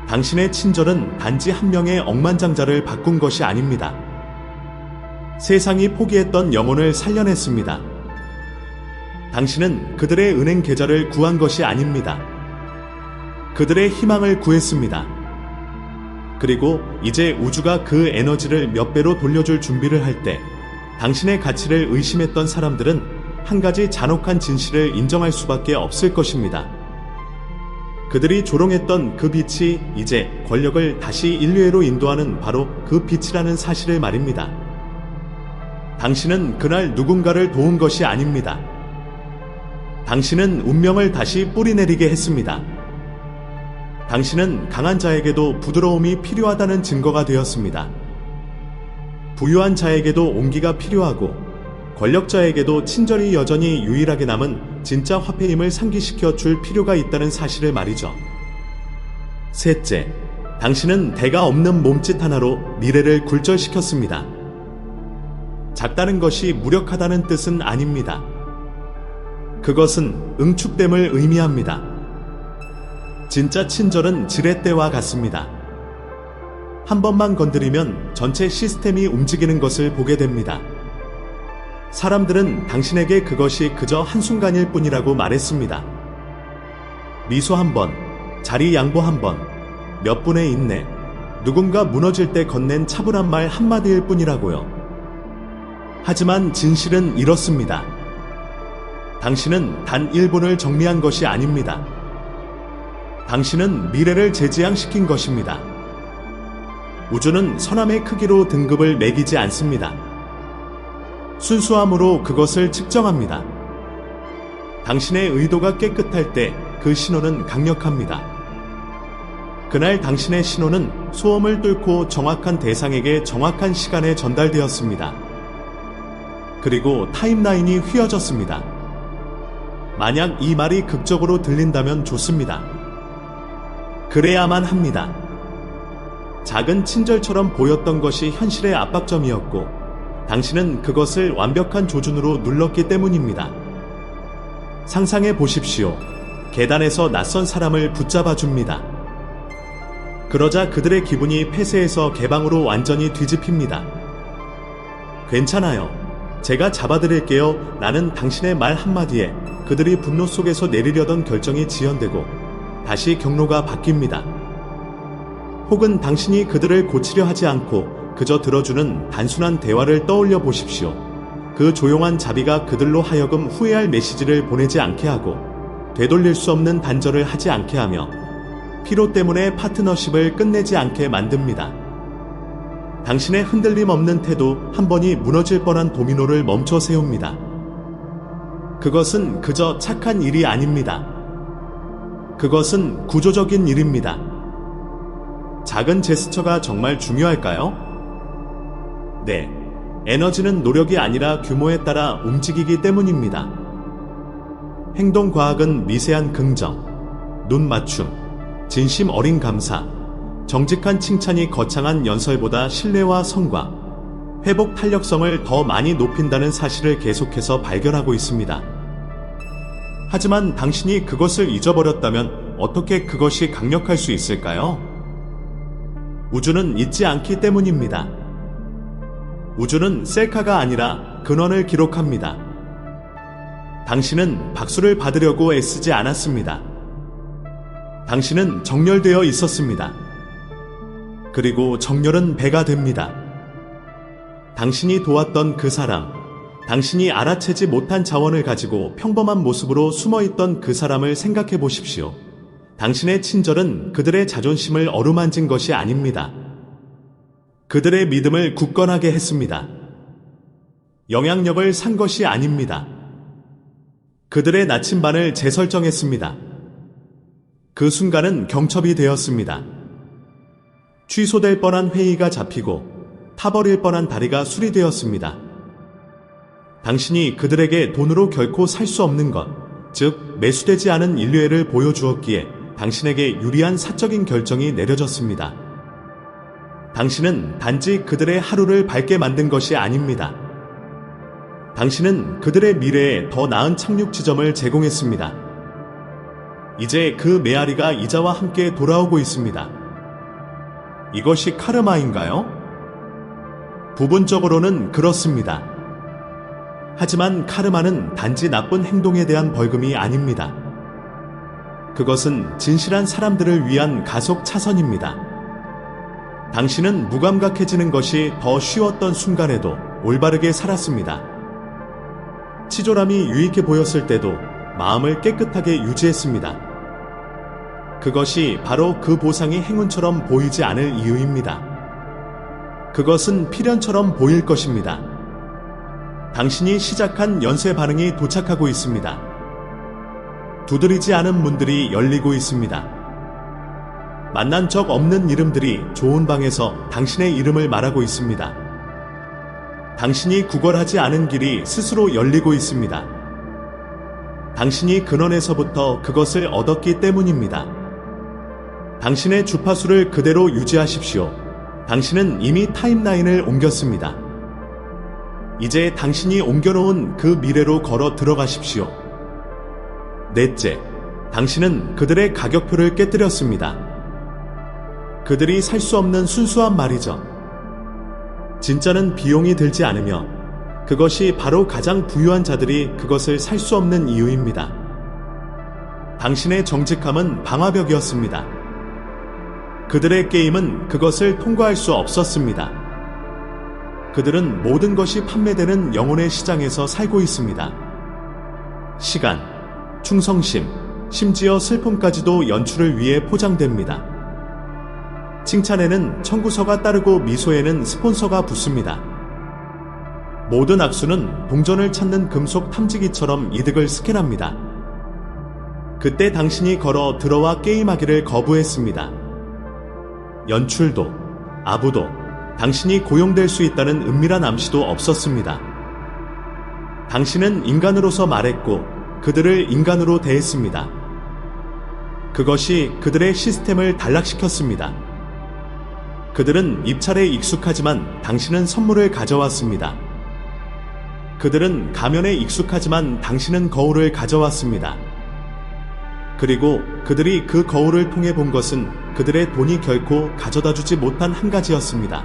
당신의 친절은 단지 한 명의 억만장자를 바꾼 것이 아닙니다. 세상이 포기했던 영혼을 살려냈습니다. 당신은 그들의 은행 계좌를 구한 것이 아닙니다. 그들의 희망을 구했습니다. 그리고 이제 우주가 그 에너지를 몇 배로 돌려줄 준비를 할 때 당신의 가치를 의심했던 사람들은 한 가지 잔혹한 진실을 인정할 수밖에 없을 것입니다. 그들이 조롱했던 그 빛이 이제 권력을 다시 인류애로 인도하는 바로 그 빛이라는 사실을 말입니다. 당신은 그날 누군가를 도운 것이 아닙니다. 당신은 운명을 다시 뿌리내리게 했습니다. 당신은 강한 자에게도 부드러움이 필요하다는 증거가 되었습니다. 부유한 자에게도 온기가 필요하고 권력자에게도 친절이 여전히 유일하게 남은 진짜 화폐임을 상기시켜 줄 필요가 있다는 사실을 말이죠. 셋째, 당신은 대가 없는 몸짓 하나로 미래를 굴절시켰습니다. 작다는 것이 무력하다는 뜻은 아닙니다. 그것은 응축됨을 의미합니다. 진짜 친절은 지렛대와 같습니다. 한 번만 건드리면 전체 시스템이 움직이는 것을 보게 됩니다. 사람들은 당신에게 그것이 그저 한순간일 뿐이라고 말했습니다. 미소 한 번, 자리 양보 한 번, 몇 분의 인내, 누군가 무너질 때 건넨 차분한 말 한마디일 뿐이라고요. 하지만 진실은 이렇습니다. 당신은 단 1분을 정리한 것이 아닙니다. 당신은 미래를 재지향시킨 것입니다. 우주는 선함의 크기로 등급을 매기지 않습니다. 순수함으로 그것을 측정합니다. 당신의 의도가 깨끗할 때 그 신호는 강력합니다. 그날 당신의 신호는 소음을 뚫고 정확한 대상에게 정확한 시간에 전달되었습니다. 그리고 타임라인이 휘어졌습니다. 만약 이 말이 극적으로 들린다면 좋습니다. 그래야만 합니다. 작은 친절처럼 보였던 것이 현실의 압박점이었고 당신은 그것을 완벽한 조준으로 눌렀기 때문입니다. 상상해 보십시오. 계단에서 낯선 사람을 붙잡아 줍니다. 그러자 그들의 기분이 폐쇄에서 개방으로 완전히 뒤집힙니다. 괜찮아요. 제가 잡아드릴게요. 라는 당신의 말 한마디에 그들이 분노 속에서 내리려던 결정이 지연되고 다시 경로가 바뀝니다. 혹은 당신이 그들을 고치려 하지 않고 그저 들어주는 단순한 대화를 떠올려 보십시오. 그 조용한 자비가 그들로 하여금 후회할 메시지를 보내지 않게 하고 되돌릴 수 없는 단절을 하지 않게 하며 피로 때문에 파트너십을 끝내지 않게 만듭니다. 당신의 흔들림 없는 태도 한 번이 무너질 뻔한 도미노를 멈춰 세웁니다. 그것은 그저 착한 일이 아닙니다. 그것은 구조적인 일입니다. 작은 제스처가 정말 중요할까요? 네. 에너지는 노력이 아니라 규모에 따라 움직이기 때문입니다. 행동과학은 미세한 긍정, 눈 맞춤, 진심 어린 감사, 정직한 칭찬이 거창한 연설보다 신뢰와 성과, 회복 탄력성을 더 많이 높인다는 사실을 계속해서 발견하고 있습니다. 하지만 당신이 그것을 잊어버렸다면 어떻게 그것이 강력할 수 있을까요? 우주는 잊지 않기 때문입니다. 우주는 셀카가 아니라 근원을 기록합니다. 당신은 박수를 받으려고 애쓰지 않았습니다. 당신은 정렬되어 있었습니다. 그리고 정렬은 배가 됩니다. 당신이 도왔던 그 사람, 당신이 알아채지 못한 자원을 가지고 평범한 모습으로 숨어있던 그 사람을 생각해 보십시오. 당신의 친절은 그들의 자존심을 어루만진 것이 아닙니다. 그들의 믿음을 굳건하게 했습니다. 영향력을 산 것이 아닙니다. 그들의 나침반을 재설정했습니다. 그 순간은 경첩이 되었습니다. 취소될 뻔한 회의가 잡히고 타버릴 뻔한 다리가 수리되었습니다. 당신이 그들에게 돈으로 결코 살 수 없는 것, 즉 매수되지 않은 인류애를 보여주었기에 당신에게 유리한 사적인 결정이 내려졌습니다. 당신은 단지 그들의 하루를 밝게 만든 것이 아닙니다. 당신은 그들의 미래에 더 나은 착륙 지점을 제공했습니다. 이제 그 메아리가 이자와 함께 돌아오고 있습니다. 이것이 카르마인가요? 부분적으로는 그렇습니다. 하지만 카르마는 단지 나쁜 행동에 대한 벌금이 아닙니다. 그것은 진실한 사람들을 위한 가속 차선입니다. 당신은 무감각해지는 것이 더 쉬웠던 순간에도 올바르게 살았습니다. 치졸함이 유익해 보였을 때도 마음을 깨끗하게 유지했습니다. 그것이 바로 그 보상이 행운처럼 보이지 않을 이유입니다. 그것은 필연처럼 보일 것입니다. 당신이 시작한 연쇄 반응이 도착하고 있습니다. 두드리지 않은 문들이 열리고 있습니다. 만난 적 없는 이름들이 좋은 방에서 당신의 이름을 말하고 있습니다. 당신이 구걸하지 않은 길이 스스로 열리고 있습니다. 당신이 근원에서부터 그것을 얻었기 때문입니다. 당신의 주파수를 그대로 유지하십시오. 당신은 이미 타임라인을 옮겼습니다. 이제 당신이 옮겨놓은 그 미래로 걸어 들어가십시오. 넷째, 당신은 그들의 가격표를 깨뜨렸습니다. 그들이 살 수 없는 순수한 말이죠. 진짜는 비용이 들지 않으며 그것이 바로 가장 부유한 자들이 그것을 살 수 없는 이유입니다. 당신의 정직함은 방화벽이었습니다. 그들의 게임은 그것을 통과할 수 없었습니다. 그들은 모든 것이 판매되는 영혼의 시장에서 살고 있습니다. 시간, 충성심, 심지어 슬픔까지도 연출을 위해 포장됩니다. 칭찬에는 청구서가 따르고 미소에는 스폰서가 붙습니다. 모든 악수는 동전을 찾는 금속 탐지기처럼 이득을 스캔합니다. 그때 당신이 걸어 들어와 게임하기를 거부했습니다. 연출도, 아부도, 당신이 고용될 수 있다는 은밀한 암시도 없었습니다. 당신은 인간으로서 말했고 그들을 인간으로 대했습니다. 그것이 그들의 시스템을 단락시켰습니다. 그들은 입찰에 익숙하지만 당신은 선물을 가져왔습니다. 그들은 가면에 익숙하지만 당신은 거울을 가져왔습니다. 그리고 그들이 그 거울을 통해 본 것은 그들의 돈이 결코 가져다 주지 못한 한 가지였습니다.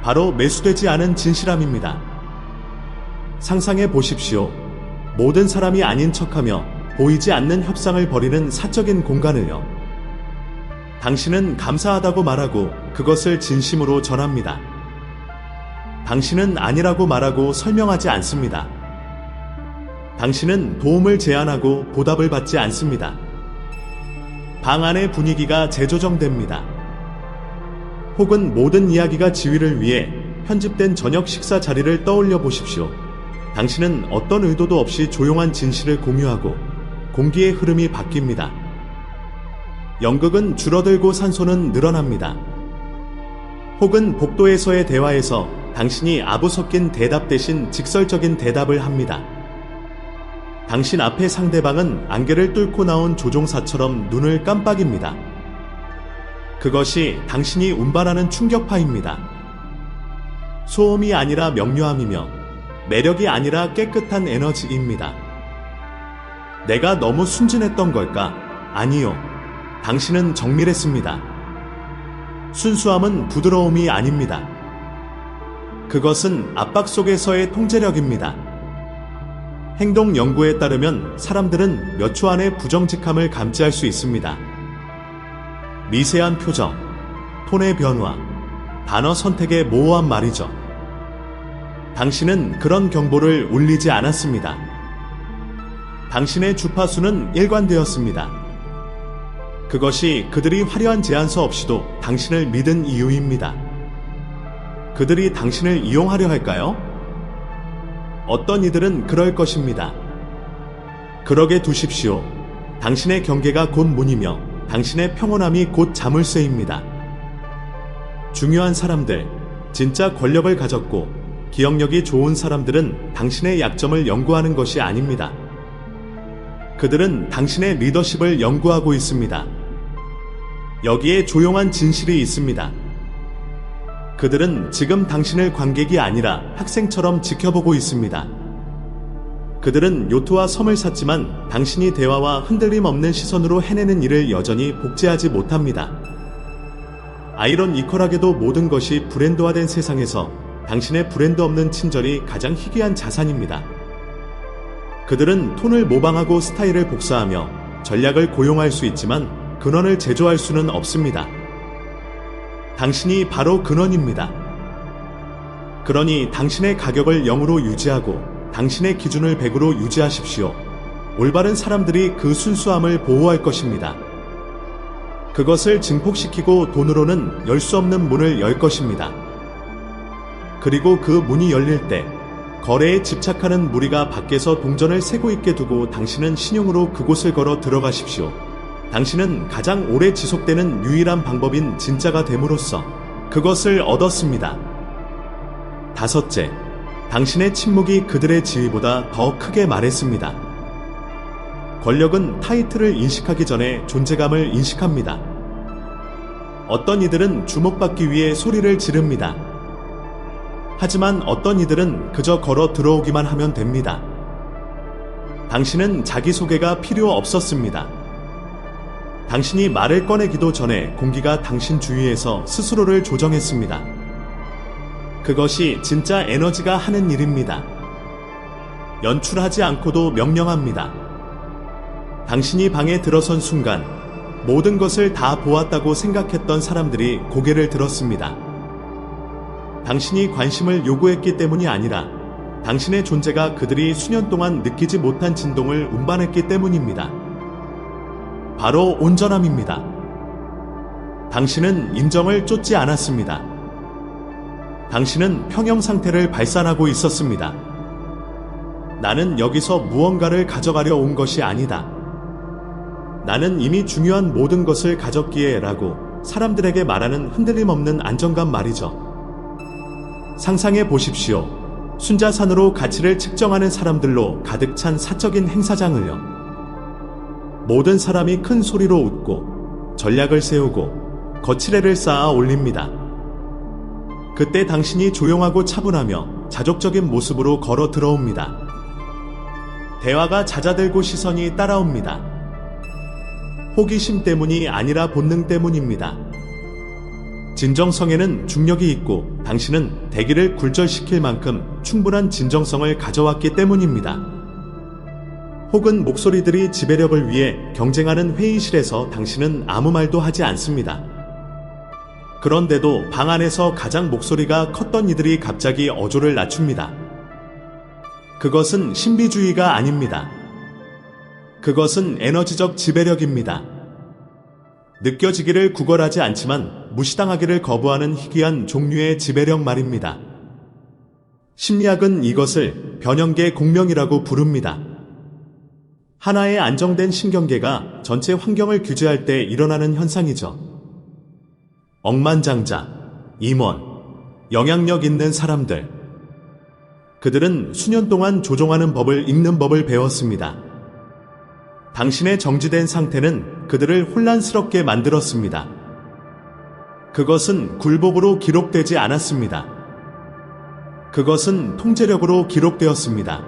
바로 매수되지 않은 진실함입니다. 상상해 보십시오. 모든 사람이 아닌 척하며 보이지 않는 협상을 벌이는 사적인 공간을요. 당신은 감사하다고 말하고 그것을 진심으로 전합니다. 당신은 아니라고 말하고 설명하지 않습니다. 당신은 도움을 제안하고 보답을 받지 않습니다. 방 안의 분위기가 재조정됩니다. 혹은 모든 이야기가 지위를 위해 편집된 저녁 식사 자리를 떠올려 보십시오. 당신은 어떤 의도도 없이 조용한 진실을 공유하고 공기의 흐름이 바뀝니다. 연극은 줄어들고 산소는 늘어납니다. 혹은 복도에서의 대화에서 당신이 아부 섞인 대답 대신 직설적인 대답을 합니다. 당신 앞의 상대방은 안개를 뚫고 나온 조종사처럼 눈을 깜빡입니다. 그것이 당신이 운반하는 충격파입니다. 소음이 아니라 명료함이며 매력이 아니라 깨끗한 에너지입니다. 내가 너무 순진했던 걸까? 아니요. 당신은 정밀했습니다. 순수함은 부드러움이 아닙니다. 그것은 압박 속에서의 통제력입니다. 행동 연구에 따르면 사람들은 몇 초 안에 부정직함을 감지할 수 있습니다. 미세한 표정, 톤의 변화, 단어 선택의 모호한 말이죠. 당신은 그런 경보를 울리지 않았습니다. 당신의 주파수는 일관되었습니다. 그것이 그들이 화려한 제안서 없이도 당신을 믿은 이유입니다. 그들이 당신을 이용하려 할까요? 어떤 이들은 그럴 것입니다. 그러게 두십시오. 당신의 경계가 곧 문이며 당신의 평온함이 곧 자물쇠입니다. 중요한 사람들, 진짜 권력을 가졌고 기억력이 좋은 사람들은 당신의 약점을 연구하는 것이 아닙니다. 그들은 당신의 리더십을 연구하고 있습니다. 여기에 조용한 진실이 있습니다. 그들은 지금 당신을 관객이 아니라 학생처럼 지켜보고 있습니다. 그들은 요트와 섬을 샀지만 당신이 대화와 흔들림 없는 시선으로 해내는 일을 여전히 복제하지 못합니다. 아이런 이퀄하게도 모든 것이 브랜드화된 세상에서 당신의 브랜드 없는 친절이 가장 희귀한 자산입니다. 그들은 톤을 모방하고 스타일을 복사하며 전략을 고용할 수 있지만 근원을 제조할 수는 없습니다. 당신이 바로 근원입니다. 그러니 당신의 가격을 0으로 유지하고 당신의 기준을 100으로 유지하십시오. 올바른 사람들이 그 순수함을 보호할 것입니다. 그것을 증폭시키고 돈으로는 열 수 없는 문을 열 것입니다. 그리고 그 문이 열릴 때 거래에 집착하는 무리가 밖에서 동전을 세고 있게 두고 당신은 신용으로 그곳을 걸어 들어가십시오. 당신은 가장 오래 지속되는 유일한 방법인 진짜가 됨으로써 그것을 얻었습니다. 다섯째, 당신의 침묵이 그들의 지위보다 더 크게 말했습니다. 권력은 타이틀을 인식하기 전에 존재감을 인식합니다. 어떤 이들은 주목받기 위해 소리를 지릅니다. 하지만 어떤 이들은 그저 걸어 들어오기만 하면 됩니다. 당신은 자기소개가 필요 없었습니다. 당신이 말을 꺼내기도 전에 공기가 당신 주위에서 스스로를 조정했습니다. 그것이 진짜 에너지가 하는 일입니다. 연출하지 않고도 명령합니다. 당신이 방에 들어선 순간 모든 것을 다 보았다고 생각했던 사람들이 고개를 들었습니다. 당신이 관심을 요구했기 때문이 아니라 당신의 존재가 그들이 수년 동안 느끼지 못한 진동을 운반했기 때문입니다. 바로 온전함입니다. 당신은 인정을 쫓지 않았습니다. 당신은 평형 상태를 발산하고 있었습니다. 나는 여기서 무언가를 가져가려 온 것이 아니다. 나는 이미 중요한 모든 것을 가졌기에 라고 사람들에게 말하는 흔들림 없는 안정감 말이죠. 상상해 보십시오. 순자산으로 가치를 측정하는 사람들로 가득 찬 사적인 행사장을요. 모든 사람이 큰 소리로 웃고 전략을 세우고 거칠애를 쌓아 올립니다. 그때 당신이 조용하고 차분하며 자족적인 모습으로 걸어 들어옵니다. 대화가 잦아들고 시선이 따라옵니다. 호기심 때문이 아니라 본능 때문입니다. 진정성에는 중력이 있고 당신은 대기를 굴절시킬 만큼 충분한 진정성을 가져왔기 때문입니다. 혹은 목소리들이 지배력을 위해 경쟁하는 회의실에서 당신은 아무 말도 하지 않습니다. 그런데도 방 안에서 가장 목소리가 컸던 이들이 갑자기 어조를 낮춥니다. 그것은 신비주의가 아닙니다. 그것은 에너지적 지배력입니다. 느껴지기를 구걸하지 않지만 무시당하기를 거부하는 희귀한 종류의 지배력 말입니다. 심리학은 이것을 변형계 공명이라고 부릅니다. 하나의 안정된 신경계가 전체 환경을 규제할 때 일어나는 현상이죠. 억만장자, 임원, 영향력 있는 사람들. 그들은 수년 동안 조종하는 법을 읽는 법을 배웠습니다. 당신의 정지된 상태는 그들을 혼란스럽게 만들었습니다. 그것은 굴복으로 기록되지 않았습니다. 그것은 통제력으로 기록되었습니다.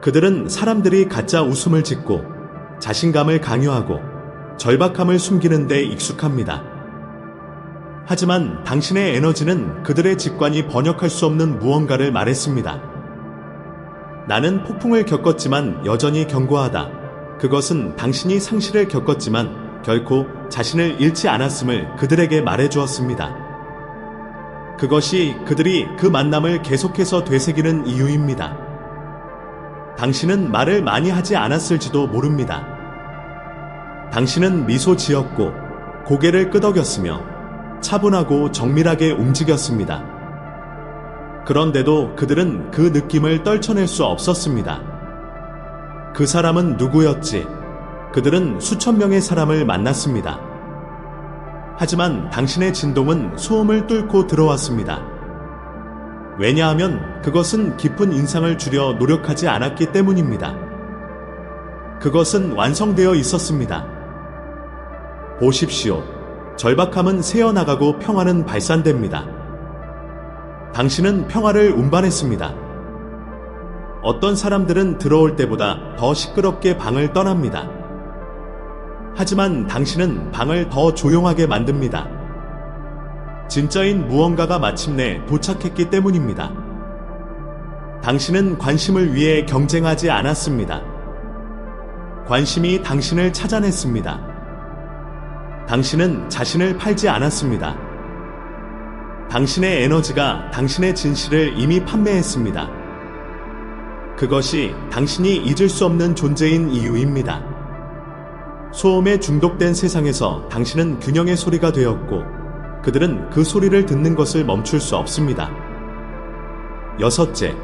그들은 사람들이 가짜 웃음을 짓고 자신감을 강요하고 절박함을 숨기는 데 익숙합니다. 하지만 당신의 에너지는 그들의 직관이 번역할 수 없는 무언가를 말했습니다. 나는 폭풍을 겪었지만 여전히 견고하다. 그것은 당신이 상실을 겪었지만 결코 자신을 잃지 않았음을 그들에게 말해주었습니다. 그것이 그들이 그 만남을 계속해서 되새기는 이유입니다. 당신은 말을 많이 하지 않았을지도 모릅니다. 당신은 미소 지었고 고개를 끄덕였으며 차분하고 정밀하게 움직였습니다. 그런데도 그들은 그 느낌을 떨쳐낼 수 없었습니다. 그 사람은 누구였지? 그들은 수천 명의 사람을 만났습니다. 하지만 당신의 진동은 소음을 뚫고 들어왔습니다. 왜냐하면 그것은 깊은 인상을 주려 노력하지 않았기 때문입니다. 그것은 완성되어 있었습니다. 보십시오. 절박함은 새어나가고 평화는 발산됩니다. 당신은 평화를 운반했습니다. 어떤 사람들은 들어올 때보다 더 시끄럽게 방을 떠납니다. 하지만 당신은 방을 더 조용하게 만듭니다. 진짜인 무언가가 마침내 도착했기 때문입니다. 당신은 관심을 위해 경쟁하지 않았습니다. 관심이 당신을 찾아냈습니다. 당신은 자신을 팔지 않았습니다. 당신의 에너지가 당신의 진실을 이미 판매했습니다. 그것이 당신이 잊을 수 없는 존재인 이유입니다. 소음에 중독된 세상에서 당신은 균형의 소리가 되었고, 그들은 그 소리를 듣는 것을 멈출 수 없습니다. 여섯째,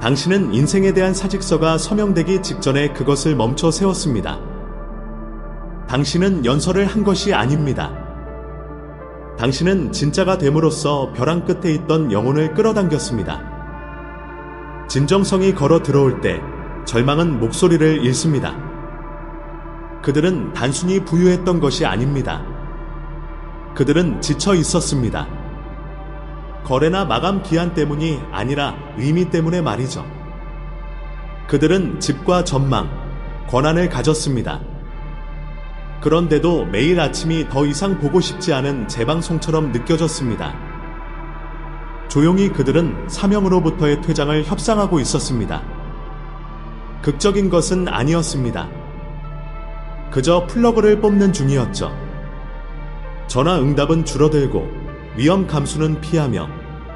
당신은 인생에 대한 사직서가 서명되기 직전에 그것을 멈춰 세웠습니다. 당신은 연설을 한 것이 아닙니다. 당신은 진짜가 됨으로써 벼랑 끝에 있던 영혼을 끌어당겼습니다. 진정성이 걸어 들어올 때 절망은 목소리를 잃습니다. 그들은 단순히 부유했던 것이 아닙니다. 그들은 지쳐 있었습니다. 거래나 마감 기한 때문이 아니라 의미 때문에 말이죠. 그들은 집과 전망, 권한을 가졌습니다. 그런데도 매일 아침이 더 이상 보고 싶지 않은 재방송처럼 느껴졌습니다. 조용히 그들은 사명으로부터의 퇴장을 협상하고 있었습니다. 극적인 것은 아니었습니다. 그저 플러그를 뽑는 중이었죠. 전화 응답은 줄어들고 위험 감수는 피하며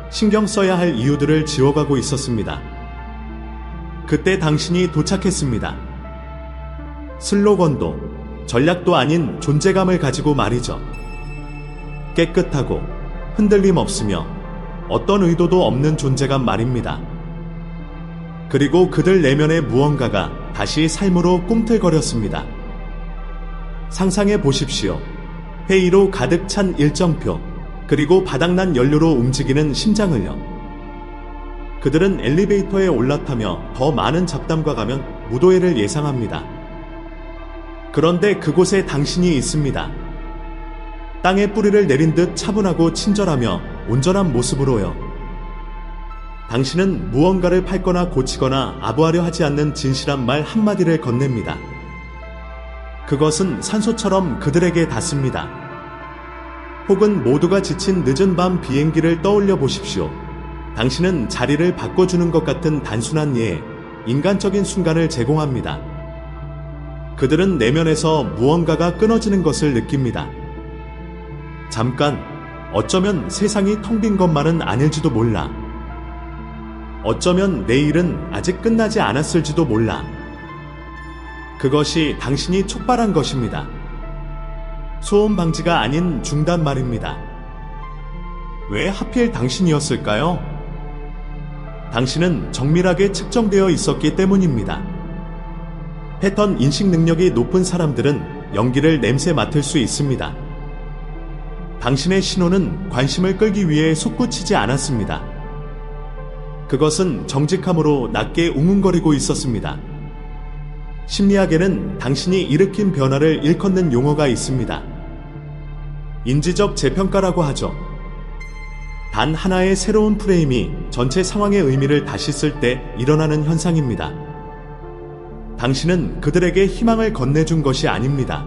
신경 써야 할 이유들을 지워가고 있었습니다. 그때 당신이 도착했습니다. 슬로건도 전략도 아닌 존재감을 가지고 말이죠. 깨끗하고 흔들림 없으며 어떤 의도도 없는 존재감 말입니다. 그리고 그들 내면의 무언가가 다시 삶으로 꿈틀거렸습니다. 상상해 보십시오. 회의로 가득 찬 일정표, 그리고 바닥난 연료로 움직이는 심장을요. 그들은 엘리베이터에 올라타며 더 많은 잡담과 가면 무도회를 예상합니다. 그런데 그곳에 당신이 있습니다. 땅에 뿌리를 내린 듯 차분하고 친절하며 온전한 모습으로요. 당신은 무언가를 팔거나 고치거나 아부하려 하지 않는 진실한 말 한마디를 건넵니다. 그것은 산소처럼 그들에게 닿습니다. 혹은 모두가 지친 늦은 밤 비행기를 떠올려 보십시오. 당신은 자리를 바꿔주는 것 같은 단순한 예, 인간적인 순간을 제공합니다. 그들은 내면에서 무언가가 끊어지는 것을 느낍니다. 잠깐, 어쩌면 세상이 텅 빈 것만은 아닐지도 몰라. 어쩌면 내일은 아직 끝나지 않았을지도 몰라. 그것이 당신이 촉발한 것입니다. 소음 방지가 아닌 중단 말입니다. 왜 하필 당신이었을까요? 당신은 정밀하게 측정되어 있었기 때문입니다. 패턴 인식 능력이 높은 사람들은 연기를 냄새 맡을 수 있습니다. 당신의 신호는 관심을 끌기 위해 솟구치지 않았습니다. 그것은 정직함으로 낮게 웅웅거리고 있었습니다. 심리학에는 당신이 일으킨 변화를 일컫는 용어가 있습니다. 인지적 재평가라고 하죠. 단 하나의 새로운 프레임이 전체 상황의 의미를 다시 쓸 때 일어나는 현상입니다. 당신은 그들에게 희망을 건네준 것이 아닙니다.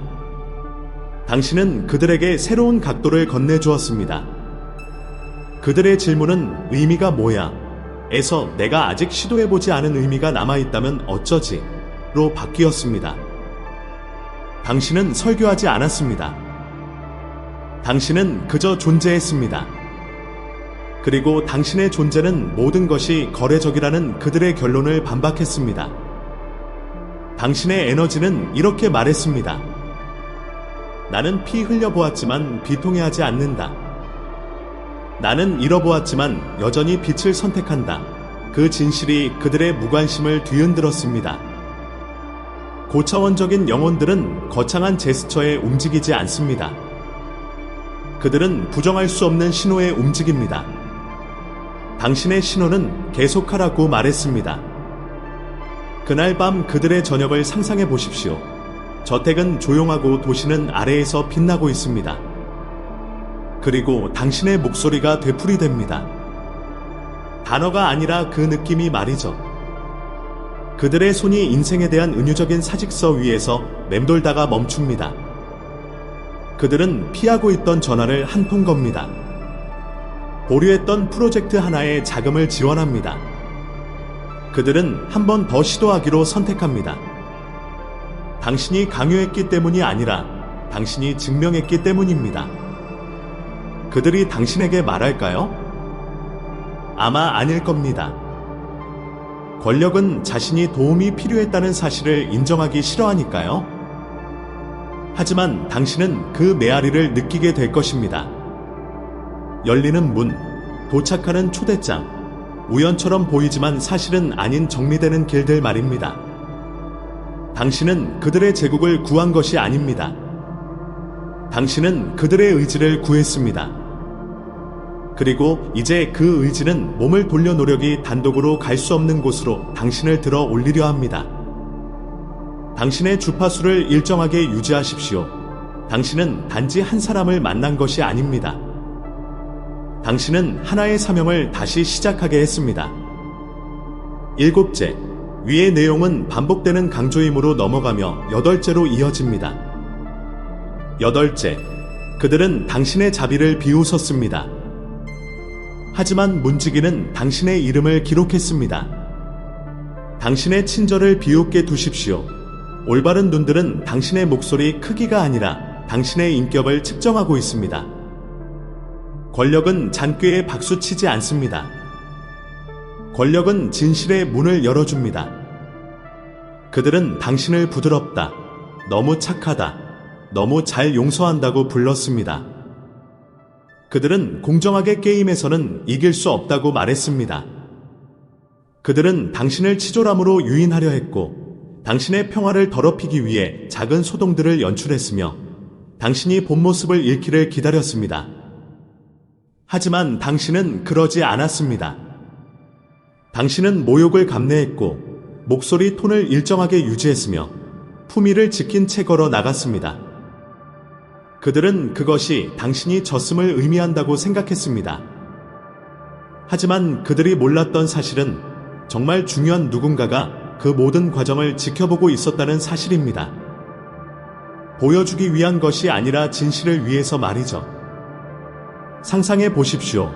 당신은 그들에게 새로운 각도를 건네주었습니다. 그들의 질문은 의미가 뭐야? 에서 내가 아직 시도해보지 않은 의미가 남아있다면 어쩌지? 로 바뀌었습니다. 당신은 설교하지 않았습니다. 당신은 그저 존재했습니다. 그리고 당신의 존재는 모든 것이 거래적이라는 그들의 결론을 반박했습니다. 당신의 에너지는 이렇게 말했습니다. 나는 피 흘려보았지만 비통해하지 않는다. 나는 잃어보았지만 여전히 빛을 선택한다. 그 진실이 그들의 무관심을 뒤흔들었습니다. 고차원적인 영혼들은 거창한 제스처에 움직이지 않습니다. 그들은 부정할 수 없는 신호에 움직입니다. 당신의 신호는 계속하라고 말했습니다. 그날 밤 그들의 저녁을 상상해 보십시오. 저택은 조용하고 도시는 아래에서 빛나고 있습니다. 그리고 당신의 목소리가 되풀이됩니다. 단어가 아니라 그 느낌이 말이죠. 그들의 손이 인생에 대한 은유적인 사직서 위에서 맴돌다가 멈춥니다. 그들은 피하고 있던 전화를 한 통 겁니다. 보류했던 프로젝트 하나에 자금을 지원합니다. 그들은 한 번 더 시도하기로 선택합니다. 당신이 강요했기 때문이 아니라 당신이 증명했기 때문입니다. 그들이 당신에게 말할까요? 아마 아닐 겁니다. 권력은 자신이 도움이 필요했다는 사실을 인정하기 싫어하니까요. 하지만 당신은 그 메아리를 느끼게 될 것입니다. 열리는 문, 도착하는 초대장, 우연처럼 보이지만 사실은 아닌 정리되는 길들 말입니다. 당신은 그들의 제국을 구한 것이 아닙니다. 당신은 그들의 의지를 구했습니다. 그리고 이제 그 의지는 몸을 돌려 노력이 단독으로 갈 수 없는 곳으로 당신을 들어 올리려 합니다. 당신의 주파수를 일정하게 유지하십시오. 당신은 단지 한 사람을 만난 것이 아닙니다. 당신은 하나의 사명을 다시 시작하게 했습니다. 7째, 위의 내용은 반복되는 강조임으로 넘어가며 8제로 이어집니다. 8째, 그들은 당신의 자비를 비웃었습니다. 하지만 문지기는 당신의 이름을 기록했습니다. 당신의 친절을 비웃게 두십시오. 올바른 눈들은 당신의 목소리 크기가 아니라 당신의 인격을 측정하고 있습니다. 권력은 잔꾀에 박수치지 않습니다. 권력은 진실의 문을 열어줍니다. 그들은 당신을 부드럽다, 너무 착하다, 너무 잘 용서한다고 불렀습니다. 그들은 공정하게 게임에서는 이길 수 없다고 말했습니다. 그들은 당신을 치졸함으로 유인하려 했고, 당신의 평화를 더럽히기 위해 작은 소동들을 연출했으며, 당신이 본 모습을 잃기를 기다렸습니다. 하지만 당신은 그러지 않았습니다. 당신은 모욕을 감내했고 목소리 톤을 일정하게 유지했으며 품위를 지킨 채 걸어 나갔습니다. 그들은 그것이 당신이 졌음을 의미한다고 생각했습니다. 하지만 그들이 몰랐던 사실은 정말 중요한 누군가가 그 모든 과정을 지켜보고 있었다는 사실입니다. 보여주기 위한 것이 아니라 진실을 위해서 말이죠. 상상해 보십시오.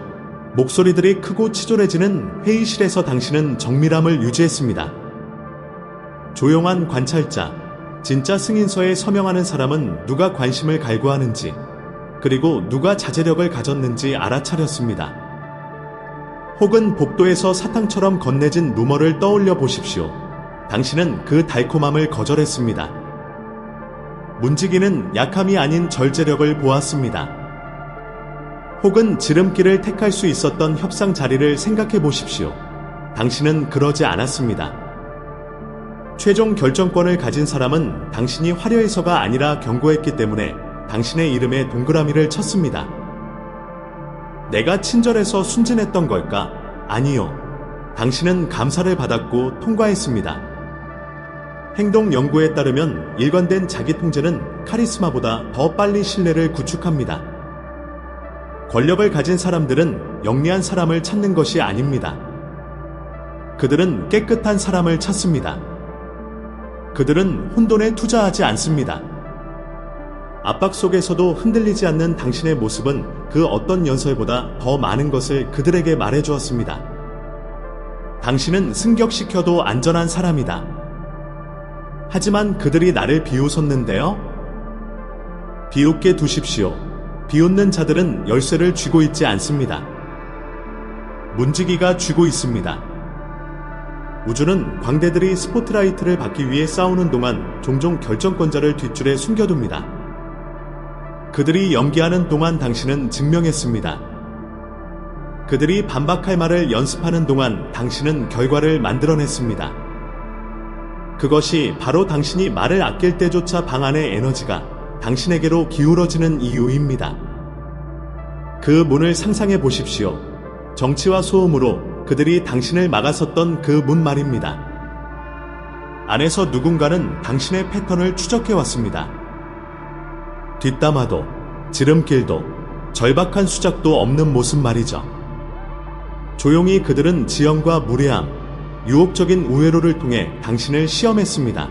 목소리들이 크고 치졸해지는 회의실에서 당신은 정밀함을 유지했습니다. 조용한 관찰자, 진짜 승인서에 서명하는 사람은 누가 관심을 갈구하는지, 그리고 누가 자제력을 가졌는지 알아차렸습니다. 혹은 복도에서 사탕처럼 건네진 루머를 떠올려 보십시오. 당신은 그 달콤함을 거절했습니다. 문지기는 약함이 아닌 절제력을 보았습니다. 혹은 지름길을 택할 수 있었던 협상 자리를 생각해 보십시오. 당신은 그러지 않았습니다. 최종 결정권을 가진 사람은 당신이 화려해서가 아니라 견고했기 때문에 당신의 이름에 동그라미를 쳤습니다. 내가 친절해서 순진했던 걸까? 아니요. 당신은 감사를 받았고 통과했습니다. 행동 연구에 따르면 일관된 자기 통제는 카리스마보다 더 빨리 신뢰를 구축합니다. 권력을 가진 사람들은 영리한 사람을 찾는 것이 아닙니다. 그들은 깨끗한 사람을 찾습니다. 그들은 혼돈에 투자하지 않습니다. 압박 속에서도 흔들리지 않는 당신의 모습은 그 어떤 연설보다 더 많은 것을 그들에게 말해주었습니다. 당신은 승격시켜도 안전한 사람이다. 하지만 그들이 나를 비웃었는데요? 비웃게 두십시오. 비웃는 자들은 열쇠를 쥐고 있지 않습니다. 문지기가 쥐고 있습니다. 우주는 광대들이 스포트라이트를 받기 위해 싸우는 동안 종종 결정권자를 뒷줄에 숨겨둡니다. 그들이 연기하는 동안 당신은 증명했습니다. 그들이 반박할 말을 연습하는 동안 당신은 결과를 만들어냈습니다. 그것이 바로 당신이 말을 아낄 때조차 방 안의 에너지가 당신에게로 기울어지는 이유입니다. 그 문을 상상해 보십시오. 정치와 소음으로 그들이 당신을 막아섰던 그 문 말입니다. 안에서 누군가는 당신의 패턴을 추적해 왔습니다. 뒷담화도, 지름길도, 절박한 수작도 없는 모습 말이죠. 조용히 그들은 지형과 무례함, 유혹적인 우회로를 통해 당신을 시험했습니다.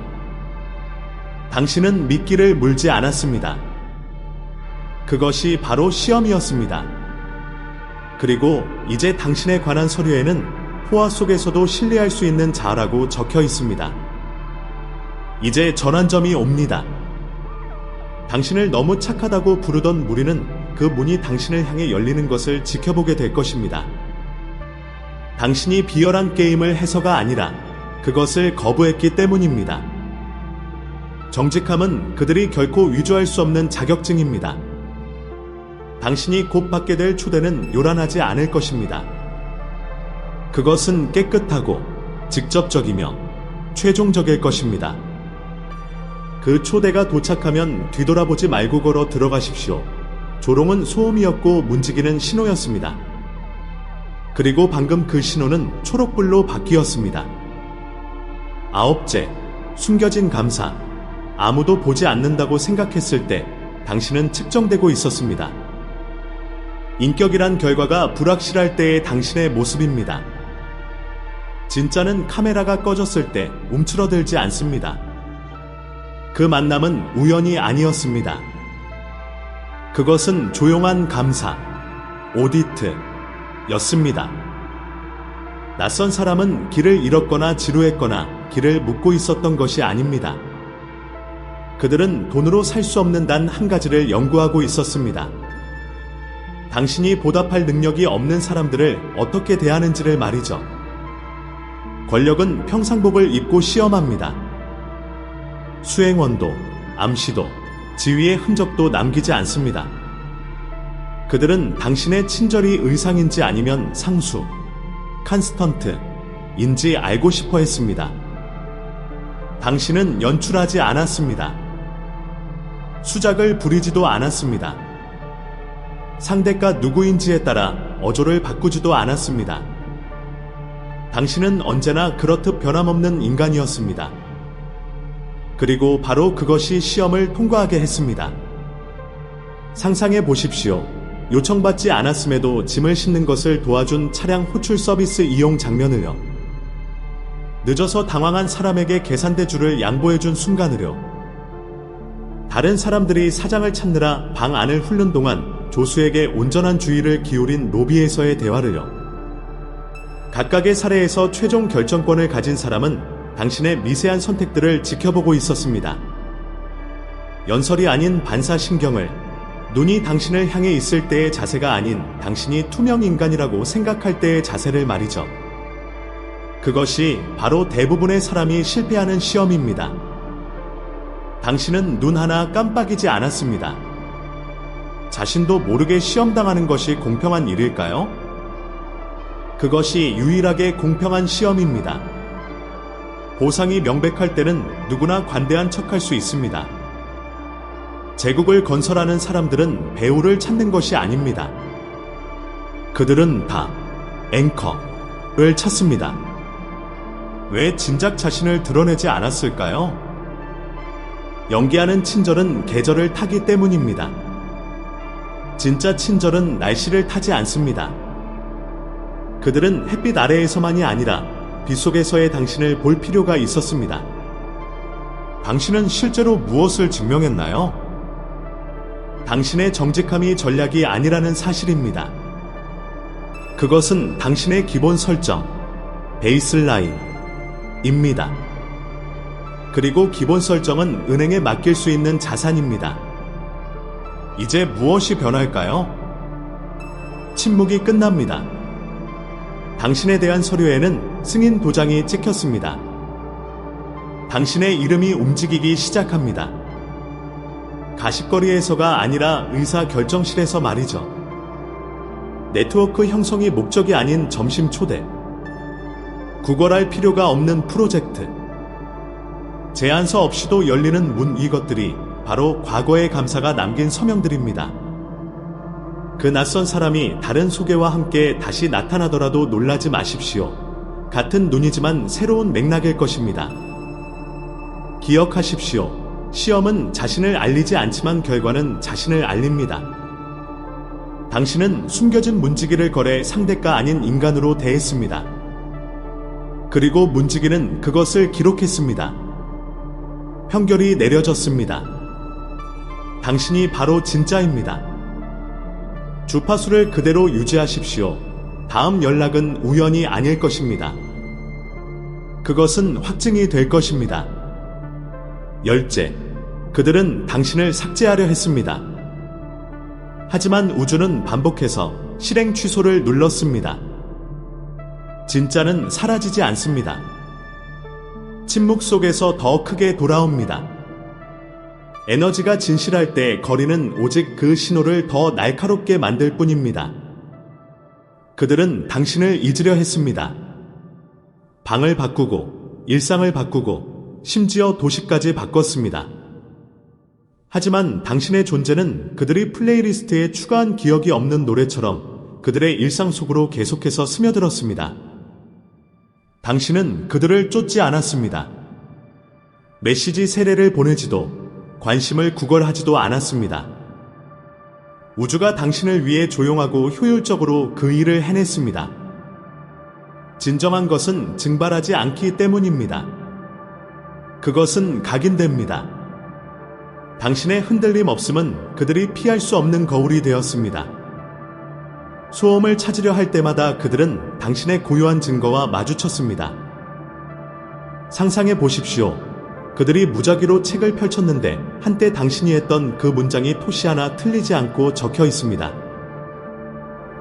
당신은 미끼를 물지 않았습니다. 그것이 바로 시험이었습니다. 그리고 이제 당신에 관한 서류에는 호화 속에서도 신뢰할 수 있는 자라고 적혀 있습니다. 이제 전환점이 옵니다. 당신을 너무 착하다고 부르던 무리는 그 문이 당신을 향해 열리는 것을 지켜보게 될 것입니다. 당신이 비열한 게임을 해서가 아니라 그것을 거부했기 때문입니다. 정직함은 그들이 결코 위조할 수 없는 자격증입니다. 당신이 곧 받게 될 초대는 요란하지 않을 것입니다. 그것은 깨끗하고 직접적이며 최종적일 것입니다. 그 초대가 도착하면 뒤돌아보지 말고 걸어 들어가십시오. 조롱은 소음이었고 문지기는 신호였습니다. 그리고 방금 그 신호는 초록불로 바뀌었습니다. 아홉째, 숨겨진 감사. 아무도 보지 않는다고 생각했을 때 당신은 측정되고 있었습니다. 인격이란 결과가 불확실할 때의 당신의 모습입니다. 진짜는 카메라가 꺼졌을 때 움츠러들지 않습니다. 그 만남은 우연이 아니었습니다. 그것은 조용한 감사, 오디트였습니다. 낯선 사람은 길을 잃었거나 지루했거나 길을 묻고 있었던 것이 아닙니다. 그들은 돈으로 살 수 없는 단 한 가지를 연구하고 있었습니다. 당신이 보답할 능력이 없는 사람들을 어떻게 대하는지를 말이죠. 권력은 평상복을 입고 시험합니다. 수행원도, 암시도, 지위의 흔적도 남기지 않습니다. 그들은 당신의 친절이 의상인지 아니면 상수, 칸스턴트인지 알고 싶어 했습니다. 당신은 연출하지 않았습니다. 수작을 부리지도 않았습니다. 상대가 누구인지에 따라 어조를 바꾸지도 않았습니다. 당신은 언제나 그렇듯 변함없는 인간이었습니다. 그리고 바로 그것이 시험을 통과하게 했습니다. 상상해 보십시오. 요청받지 않았음에도 짐을 싣는 것을 도와준 차량 호출 서비스 이용 장면을요. 늦어서 당황한 사람에게 계산대줄을 양보해준 순간을요. 다른 사람들이 사장을 찾느라 방 안을 훑는 동안 조수에게 온전한 주의를 기울인 로비에서의 대화를요. 각각의 사례에서 최종 결정권을 가진 사람은 당신의 미세한 선택들을 지켜보고 있었습니다. 연설이 아닌 반사신경을, 눈이 당신을 향해 있을 때의 자세가 아닌 당신이 투명 인간이라고 생각할 때의 자세를 말이죠. 그것이 바로 대부분의 사람이 실패하는 시험입니다. 당신은 눈 하나 깜빡이지 않았습니다. 자신도 모르게 시험당하는 것이 공평한 일일까요? 그것이 유일하게 공평한 시험입니다. 보상이 명백할 때는 누구나 관대한 척할 수 있습니다. 제국을 건설하는 사람들은 배우를 찾는 것이 아닙니다. 그들은 다 앵커를 찾습니다. 왜 진작 자신을 드러내지 않았을까요? 연기하는 친절은 계절을 타기 때문입니다. 진짜 친절은 날씨를 타지 않습니다. 그들은 햇빛 아래에서만이 아니라 빗속에서의 당신을 볼 필요가 있었습니다. 당신은 실제로 무엇을 증명했나요? 당신의 정직함이 전략이 아니라는 사실입니다. 그것은 당신의 기본 설정, 베이스라인입니다. 그리고 기본 설정은 은행에 맡길 수 있는 자산입니다. 이제 무엇이 변할까요? 침묵이 끝납니다. 당신에 대한 서류에는 승인 도장이 찍혔습니다. 당신의 이름이 움직이기 시작합니다. 가십거리에서가 아니라 의사결정실에서 말이죠. 네트워크 형성이 목적이 아닌 점심 초대. 구걸할 필요가 없는 프로젝트. 제안서 없이도 열리는 문, 이것들이 바로 과거의 감사가 남긴 서명들입니다. 그 낯선 사람이 다른 소개와 함께 다시 나타나더라도 놀라지 마십시오. 같은 눈이지만 새로운 맥락일 것입니다. 기억하십시오. 시험은 자신을 알리지 않지만 결과는 자신을 알립니다. 당신은 숨겨진 문지기를 걸에 상대가 아닌 인간으로 대했습니다. 그리고 문지기는 그것을 기록했습니다. 판결이 내려졌습니다. 당신이 바로 진짜입니다. 주파수를 그대로 유지하십시오. 다음 연락은 우연이 아닐 것입니다. 그것은 확증이 될 것입니다. 열째, 그들은 당신을 삭제하려 했습니다. 하지만 우주는 반복해서 실행 취소를 눌렀습니다. 진짜는 사라지지 않습니다. 침묵 속에서 더 크게 돌아옵니다. 에너지가 진실할 때 거리는 오직 그 신호를 더 날카롭게 만들 뿐입니다. 그들은 당신을 잊으려 했습니다. 방을 바꾸고, 일상을 바꾸고, 심지어 도시까지 바꿨습니다. 하지만 당신의 존재는 그들이 플레이리스트에 추가한 기억이 없는 노래처럼 그들의 일상 속으로 계속해서 스며들었습니다. 당신은 그들을 쫓지 않았습니다. 메시지 세례를 보내지도 관심을 구걸하지도 않았습니다. 우주가 당신을 위해 조용하고 효율적으로 그 일을 해냈습니다. 진정한 것은 증발하지 않기 때문입니다. 그것은 각인됩니다. 당신의 흔들림 없음은 그들이 피할 수 없는 거울이 되었습니다. 소음을 찾으려 할 때마다 그들은 당신의 고유한 증거와 마주쳤습니다. 상상해 보십시오. 그들이 무작위로 책을 펼쳤는데 한때 당신이 했던 그 문장이 토시 하나 틀리지 않고 적혀 있습니다.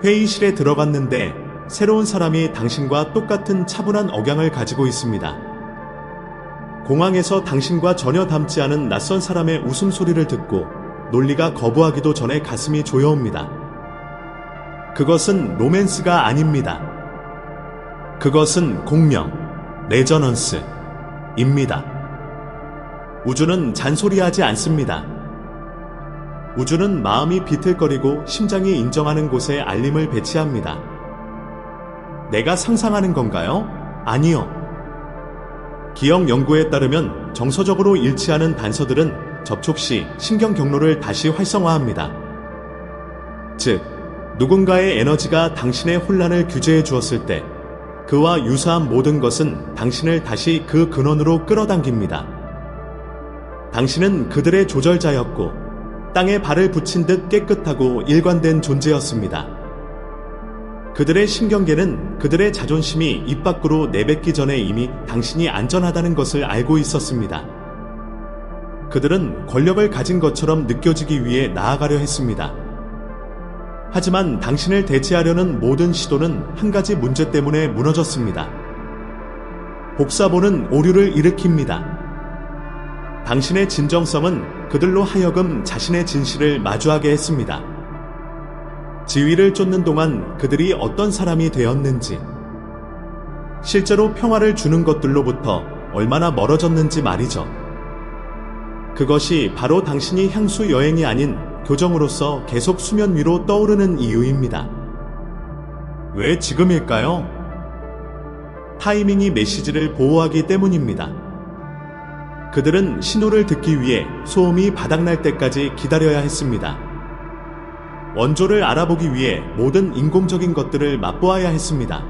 회의실에 들어갔는데 새로운 사람이 당신과 똑같은 차분한 억양을 가지고 있습니다. 공항에서 당신과 전혀 닮지 않은 낯선 사람의 웃음소리를 듣고 논리가 거부하기도 전에 가슴이 조여옵니다. 그것은 로맨스가 아닙니다. 그것은 공명, 레저넌스입니다. 우주는 잔소리하지 않습니다. 우주는 마음이 비틀거리고 심장이 인정하는 곳에 알림을 배치합니다. 내가 상상하는 건가요? 아니요. 기억 연구에 따르면 정서적으로 일치하는 단서들은 접촉 시 신경 경로를 다시 활성화합니다. 즉, 누군가의 에너지가 당신의 혼란을 규제해 주었을 때 그와 유사한 모든 것은 당신을 다시 그 근원으로 끌어당깁니다. 당신은 그들의 조절자였고 땅에 발을 붙인 듯 깨끗하고 일관된 존재였습니다. 그들의 신경계는 그들의 자존심이 입 밖으로 내뱉기 전에 이미 당신이 안전하다는 것을 알고 있었습니다. 그들은 권력을 가진 것처럼 느껴지기 위해 나아가려 했습니다. 하지만 당신을 대체하려는 모든 시도는 한 가지 문제 때문에 무너졌습니다. 복사본은 오류를 일으킵니다. 당신의 진정성은 그들로 하여금 자신의 진실을 마주하게 했습니다. 지위를 쫓는 동안 그들이 어떤 사람이 되었는지, 실제로 평화를 주는 것들로부터 얼마나 멀어졌는지 말이죠. 그것이 바로 당신이 향수 여행이 아닌 교정으로서 계속 수면 위로 떠오르는 이유입니다. 왜 지금일까요? 타이밍이 메시지를 보호하기 때문입니다. 그들은 신호를 듣기 위해 소음이 바닥날 때까지 기다려야 했습니다. 원조를 알아보기 위해 모든 인공적인 것들을 맛보아야 했습니다.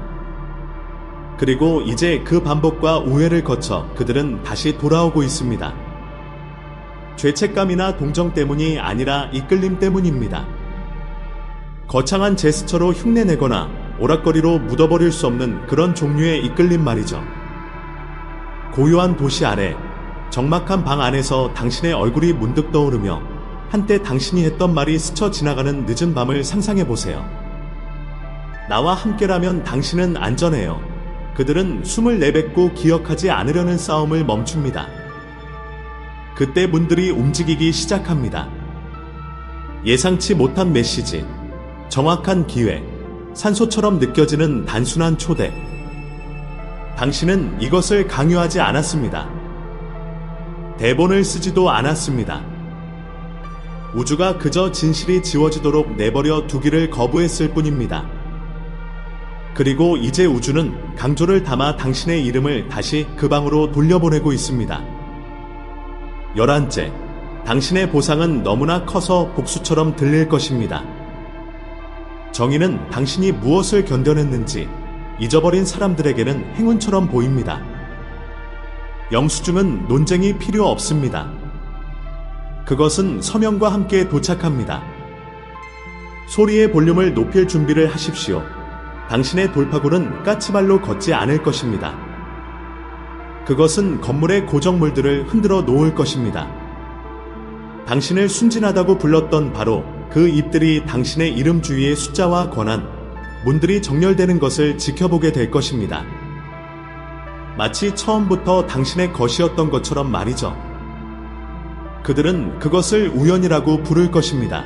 그리고 이제 그 반복과 우회를 거쳐 그들은 다시 돌아오고 있습니다. 죄책감이나 동정 때문이 아니라 이끌림 때문입니다. 거창한 제스처로 흉내내거나 오락거리로 묻어버릴 수 없는 그런 종류의 이끌림 말이죠. 고요한 도시 아래 적막한 방 안에서 당신의 얼굴이 문득 떠오르며 한때 당신이 했던 말이 스쳐 지나가는 늦은 밤을 상상해보세요. 나와 함께라면 당신은 안전해요. 그들은 숨을 내뱉고 기억하지 않으려는 싸움을 멈춥니다. 그때 문들이 움직이기 시작합니다. 예상치 못한 메시지, 정확한 기회, 산소처럼 느껴지는 단순한 초대. 당신은 이것을 강요하지 않았습니다. 대본을 쓰지도 않았습니다. 우주가 그저 진실이 지워지도록 내버려 두기를 거부했을 뿐입니다. 그리고 이제 우주는 강조를 담아 당신의 이름을 다시 그 방으로 돌려보내고 있습니다. 11째, 당신의 보상은 너무나 커서 복수처럼 들릴 것입니다. 정의는 당신이 무엇을 견뎌냈는지 잊어버린 사람들에게는 행운처럼 보입니다. 영수증은 논쟁이 필요 없습니다. 그것은 서명과 함께 도착합니다. 소리의 볼륨을 높일 준비를 하십시오. 당신의 돌파구는 까치발로 걷지 않을 것입니다. 그것은 건물의 고정물들을 흔들어 놓을 것입니다. 당신을 순진하다고 불렀던 바로 그 입들이 당신의 이름 주위의 숫자와 권한, 문들이 정렬되는 것을 지켜보게 될 것입니다. 마치 처음부터 당신의 것이었던 것처럼 말이죠. 그들은 그것을 우연이라고 부를 것입니다.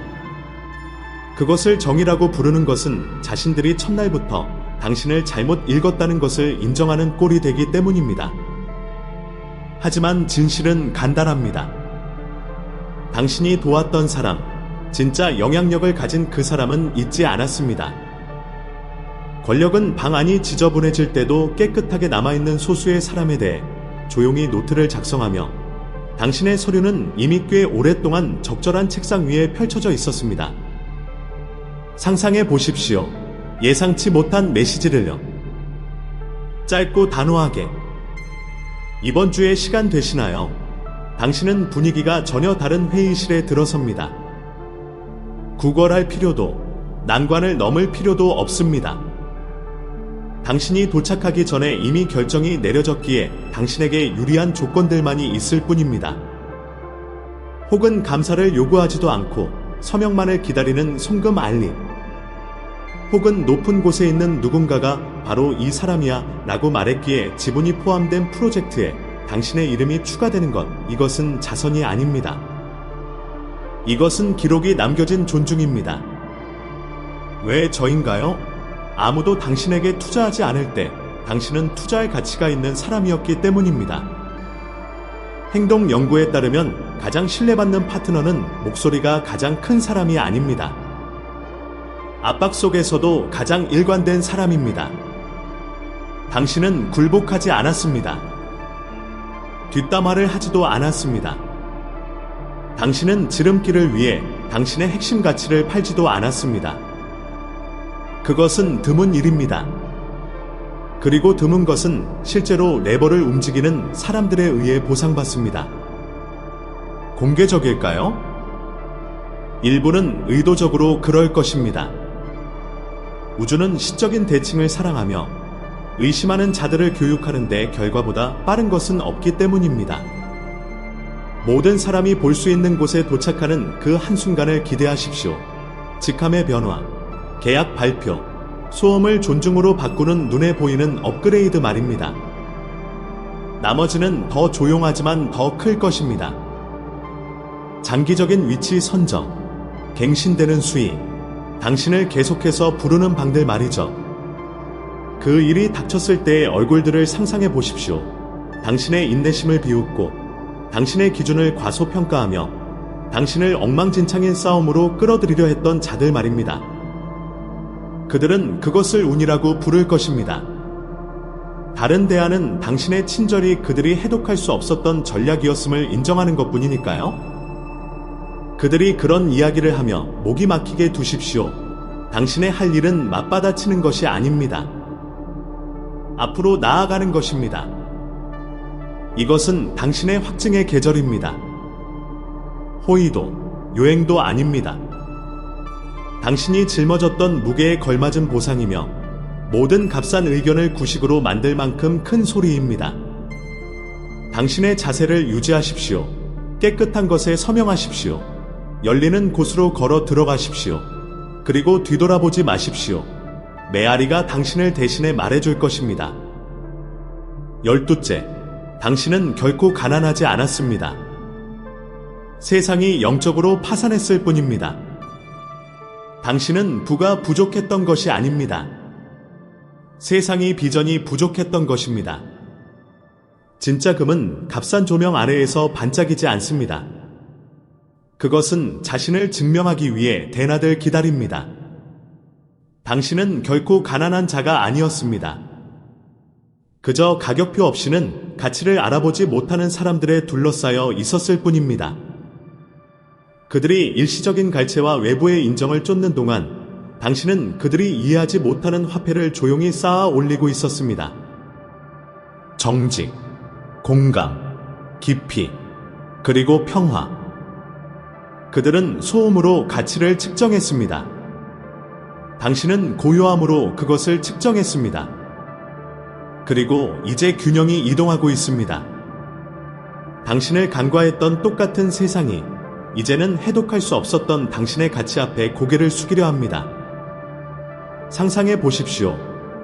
그것을 정의라고 부르는 것은 자신들이 첫날부터 당신을 잘못 읽었다는 것을 인정하는 꼴이 되기 때문입니다. 하지만 진실은 간단합니다. 당신이 도왔던 사람, 진짜 영향력을 가진 그 사람은 잊지 않았습니다. 권력은 방 안이 지저분해질 때도 깨끗하게 남아있는 소수의 사람에 대해 조용히 노트를 작성하며 당신의 서류는 이미 꽤 오랫동안 적절한 책상 위에 펼쳐져 있었습니다. 상상해 보십시오. 예상치 못한 메시지를요. 짧고 단호하게. 이번 주에 시간 되시나요? 당신은 분위기가 전혀 다른 회의실에 들어섭니다. 구걸할 필요도, 난관을 넘을 필요도 없습니다. 당신이 도착하기 전에 이미 결정이 내려졌기에 당신에게 유리한 조건들만이 있을 뿐입니다. 혹은 감사를 요구하지도 않고 서명만을 기다리는 송금 알림. 혹은 높은 곳에 있는 누군가가 바로 이 사람이야 라고 말했기에 지분이 포함된 프로젝트에 당신의 이름이 추가되는 것, 이것은 자선이 아닙니다. 이것은 기록이 남겨진 존중입니다. 왜 저인가요? 아무도 당신에게 투자하지 않을 때 당신은 투자할 가치가 있는 사람이었기 때문입니다. 행동 연구에 따르면 가장 신뢰받는 파트너는 목소리가 가장 큰 사람이 아닙니다. 압박 속에서도 가장 일관된 사람입니다. 당신은 굴복하지 않았습니다. 뒷담화를 하지도 않았습니다. 당신은 지름길을 위해 당신의 핵심 가치를 팔지도 않았습니다. 그것은 드문 일입니다. 그리고 드문 것은 실제로 레버를 움직이는 사람들에 의해 보상받습니다. 공개적일까요? 일부는 의도적으로 그럴 것입니다. 우주는 시적인 대칭을 사랑하며 의심하는 자들을 교육하는데 결과보다 빠른 것은 없기 때문입니다. 모든 사람이 볼 수 있는 곳에 도착하는 그 한순간을 기대하십시오. 직함의 변화, 계약 발표, 소음을 존중으로 바꾸는 눈에 보이는 업그레이드 말입니다. 나머지는 더 조용하지만 더 클 것입니다. 장기적인 위치 선정, 갱신되는 수위, 당신을 계속해서 부르는 방들 말이죠. 그 일이 닥쳤을 때의 얼굴들을 상상해 보십시오. 당신의 인내심을 비웃고 당신의 기준을 과소평가하며 당신을 엉망진창인 싸움으로 끌어들이려 했던 자들 말입니다. 그들은 그것을 운이라고 부를 것입니다. 다른 대안은 당신의 친절이 그들이 해독할 수 없었던 전략이었음을 인정하는 것뿐이니까요. 그들이 그런 이야기를 하며 목이 막히게 두십시오. 당신의 할 일은 맞받아치는 것이 아닙니다. 앞으로 나아가는 것입니다. 이것은 당신의 확증의 계절입니다. 호의도, 요행도 아닙니다. 당신이 짊어졌던 무게에 걸맞은 보상이며 모든 값싼 의견을 구식으로 만들 만큼 큰 소리입니다. 당신의 자세를 유지하십시오. 깨끗한 것에 서명하십시오. 열리는 곳으로 걸어 들어가십시오. 그리고 뒤돌아보지 마십시오. 메아리가 당신을 대신해 말해줄 것입니다. 12째, 당신은 결코 가난하지 않았습니다. 세상이 영적으로 파산했을 뿐입니다. 당신은 부가 부족했던 것이 아닙니다. 세상이 비전이 부족했던 것입니다. 진짜 금은 값싼 조명 아래에서 반짝이지 않습니다. 그것은 자신을 증명하기 위해 대낮을 기다립니다. 당신은 결코 가난한 자가 아니었습니다. 그저 가격표 없이는 가치를 알아보지 못하는 사람들에 둘러싸여 있었을 뿐입니다. 그들이 일시적인 갈채와 외부의 인정을 쫓는 동안 당신은 그들이 이해하지 못하는 화폐를 조용히 쌓아 올리고 있었습니다. 정직, 공감, 깊이, 그리고 평화. 그들은 소음으로 가치를 측정했습니다. 당신은 고요함으로 그것을 측정했습니다. 그리고 이제 균형이 이동하고 있습니다. 당신을 간과했던 똑같은 세상이 이제는 해독할 수 없었던 당신의 가치 앞에 고개를 숙이려 합니다. 상상해 보십시오.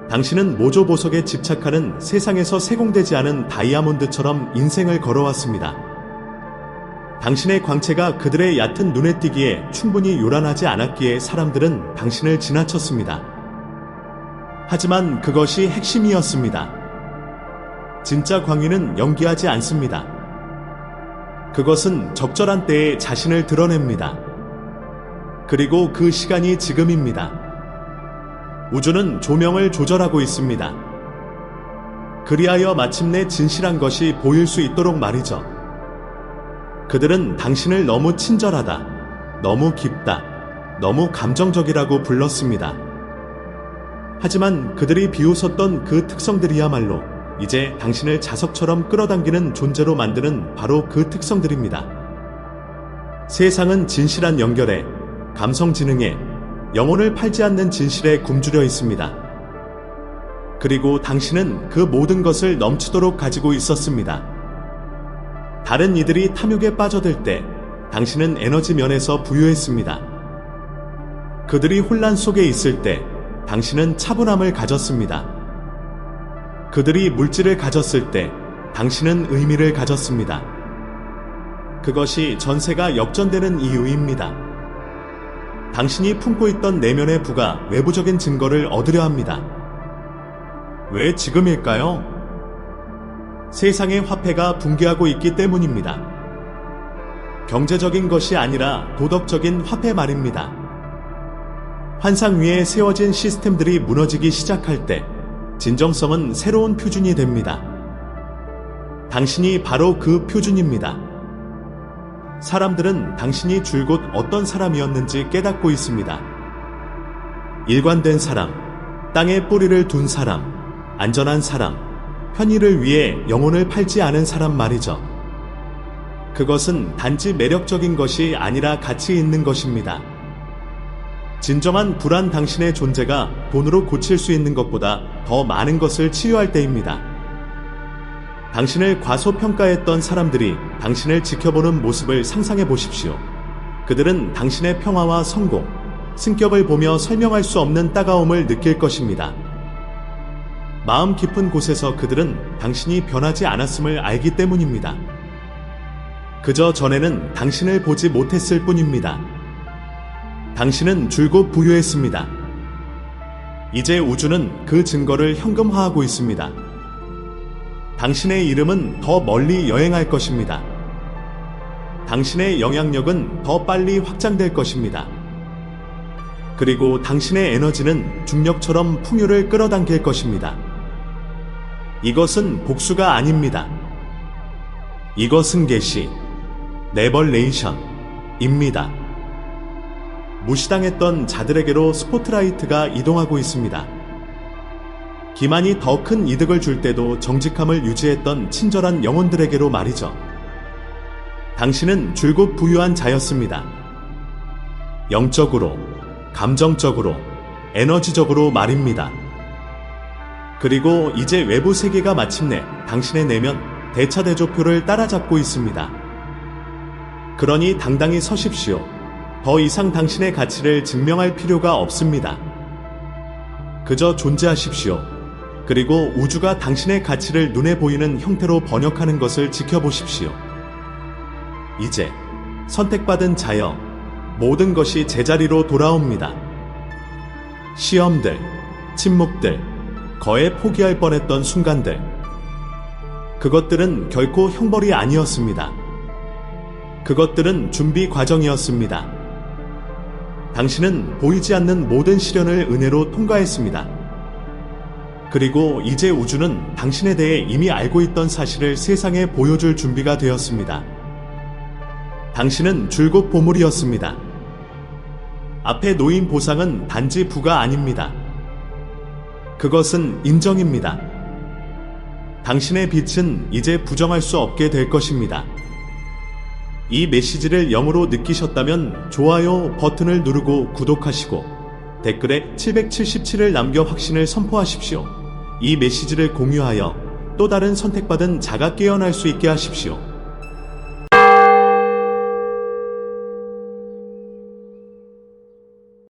당신은 모조 보석에 집착하는 세상에서 세공되지 않은 다이아몬드처럼 인생을 걸어왔습니다. 당신의 광채가 그들의 얕은 눈에 띄기에 충분히 요란하지 않았기에 사람들은 당신을 지나쳤습니다. 하지만 그것이 핵심이었습니다. 진짜 광위는 연기하지 않습니다. 그것은 적절한 때에 자신을 드러냅니다. 그리고 그 시간이 지금입니다. 우주는 조명을 조절하고 있습니다. 그리하여 마침내 진실한 것이 보일 수 있도록 말이죠. 그들은 당신을 너무 친절하다, 너무 깊다, 너무 감정적이라고 불렀습니다. 하지만 그들이 비웃었던 그 특성들이야말로 이제 당신을 자석처럼 끌어당기는 존재로 만드는 바로 그 특성들입니다. 세상은 진실한 연결에, 감성 지능에, 영혼을 팔지 않는 진실에 굶주려 있습니다. 그리고 당신은 그 모든 것을 넘치도록 가지고 있었습니다. 다른 이들이 탐욕에 빠져들 때 당신은 에너지 면에서 부유했습니다. 그들이 혼란 속에 있을 때 당신은 차분함을 가졌습니다. 그들이 물질을 가졌을 때 당신은 의미를 가졌습니다. 그것이 전세가 역전되는 이유입니다. 당신이 품고 있던 내면의 부가 외부적인 증거를 얻으려 합니다. 왜 지금일까요? 세상의 화폐가 붕괴하고 있기 때문입니다. 경제적인 것이 아니라 도덕적인 화폐 말입니다. 환상 위에 세워진 시스템들이 무너지기 시작할 때 진정성은 새로운 표준이 됩니다. 당신이 바로 그 표준입니다. 사람들은 당신이 줄곧 어떤 사람이었는지 깨닫고 있습니다. 일관된 사람, 땅에 뿌리를 둔 사람, 안전한 사람, 편의를 위해 영혼을 팔지 않은 사람 말이죠. 그것은 단지 매력적인 것이 아니라 가치 있는 것입니다. 진정한 불안 당신의 존재가 돈으로 고칠 수 있는 것보다 더 많은 것을 치유할 때입니다. 당신을 과소평가했던 사람들이 당신을 지켜보는 모습을 상상해 보십시오. 그들은 당신의 평화와 성공, 승격을 보며 설명할 수 없는 따가움을 느낄 것입니다. 마음 깊은 곳에서 그들은 당신이 변하지 않았음을 알기 때문입니다. 그저 전에는 당신을 보지 못했을 뿐입니다. 당신은 줄곧 부유했습니다. 이제 우주는 그 증거를 현금화하고 있습니다. 당신의 이름은 더 멀리 여행할 것입니다. 당신의 영향력은 더 빨리 확장될 것입니다. 그리고 당신의 에너지는 중력처럼 풍요를 끌어당길 것입니다. 이것은 복수가 아닙니다. 이것은 계시, 레벌레이션입니다. 무시당했던 자들에게로 스포트라이트가 이동하고 있습니다. 기만이 더 큰 이득을 줄 때도 정직함을 유지했던 친절한 영혼들에게로 말이죠. 당신은 줄곧 부유한 자였습니다. 영적으로, 감정적으로, 에너지적으로 말입니다. 그리고 이제 외부 세계가 마침내 당신의 내면 대차대조표를 따라잡고 있습니다. 그러니 당당히 서십시오. 더 이상 당신의 가치를 증명할 필요가 없습니다. 그저 존재하십시오. 그리고 우주가 당신의 가치를 눈에 보이는 형태로 번역하는 것을 지켜보십시오. 이제 선택받은 자여, 모든 것이 제자리로 돌아옵니다. 시험들, 침묵들, 거에 포기할 뻔했던 순간들. 그것들은 결코 형벌이 아니었습니다. 그것들은 준비 과정이었습니다. 당신은 보이지 않는 모든 시련을 은혜로 통과했습니다. 그리고 이제 우주는 당신에 대해 이미 알고 있던 사실을 세상에 보여줄 준비가 되었습니다. 당신은 줄곧 보물이었습니다. 앞에 놓인 보상은 단지 부가 아닙니다. 그것은 인정입니다. 당신의 빛은 이제 부정할 수 없게 될 것입니다. 이 메시지를 영으로 느끼셨다면 좋아요 버튼을 누르고 구독하시고 댓글에 777을 남겨 확신을 선포하십시오. 이 메시지를 공유하여 또 다른 선택받은 자가 깨어날 수 있게 하십시오.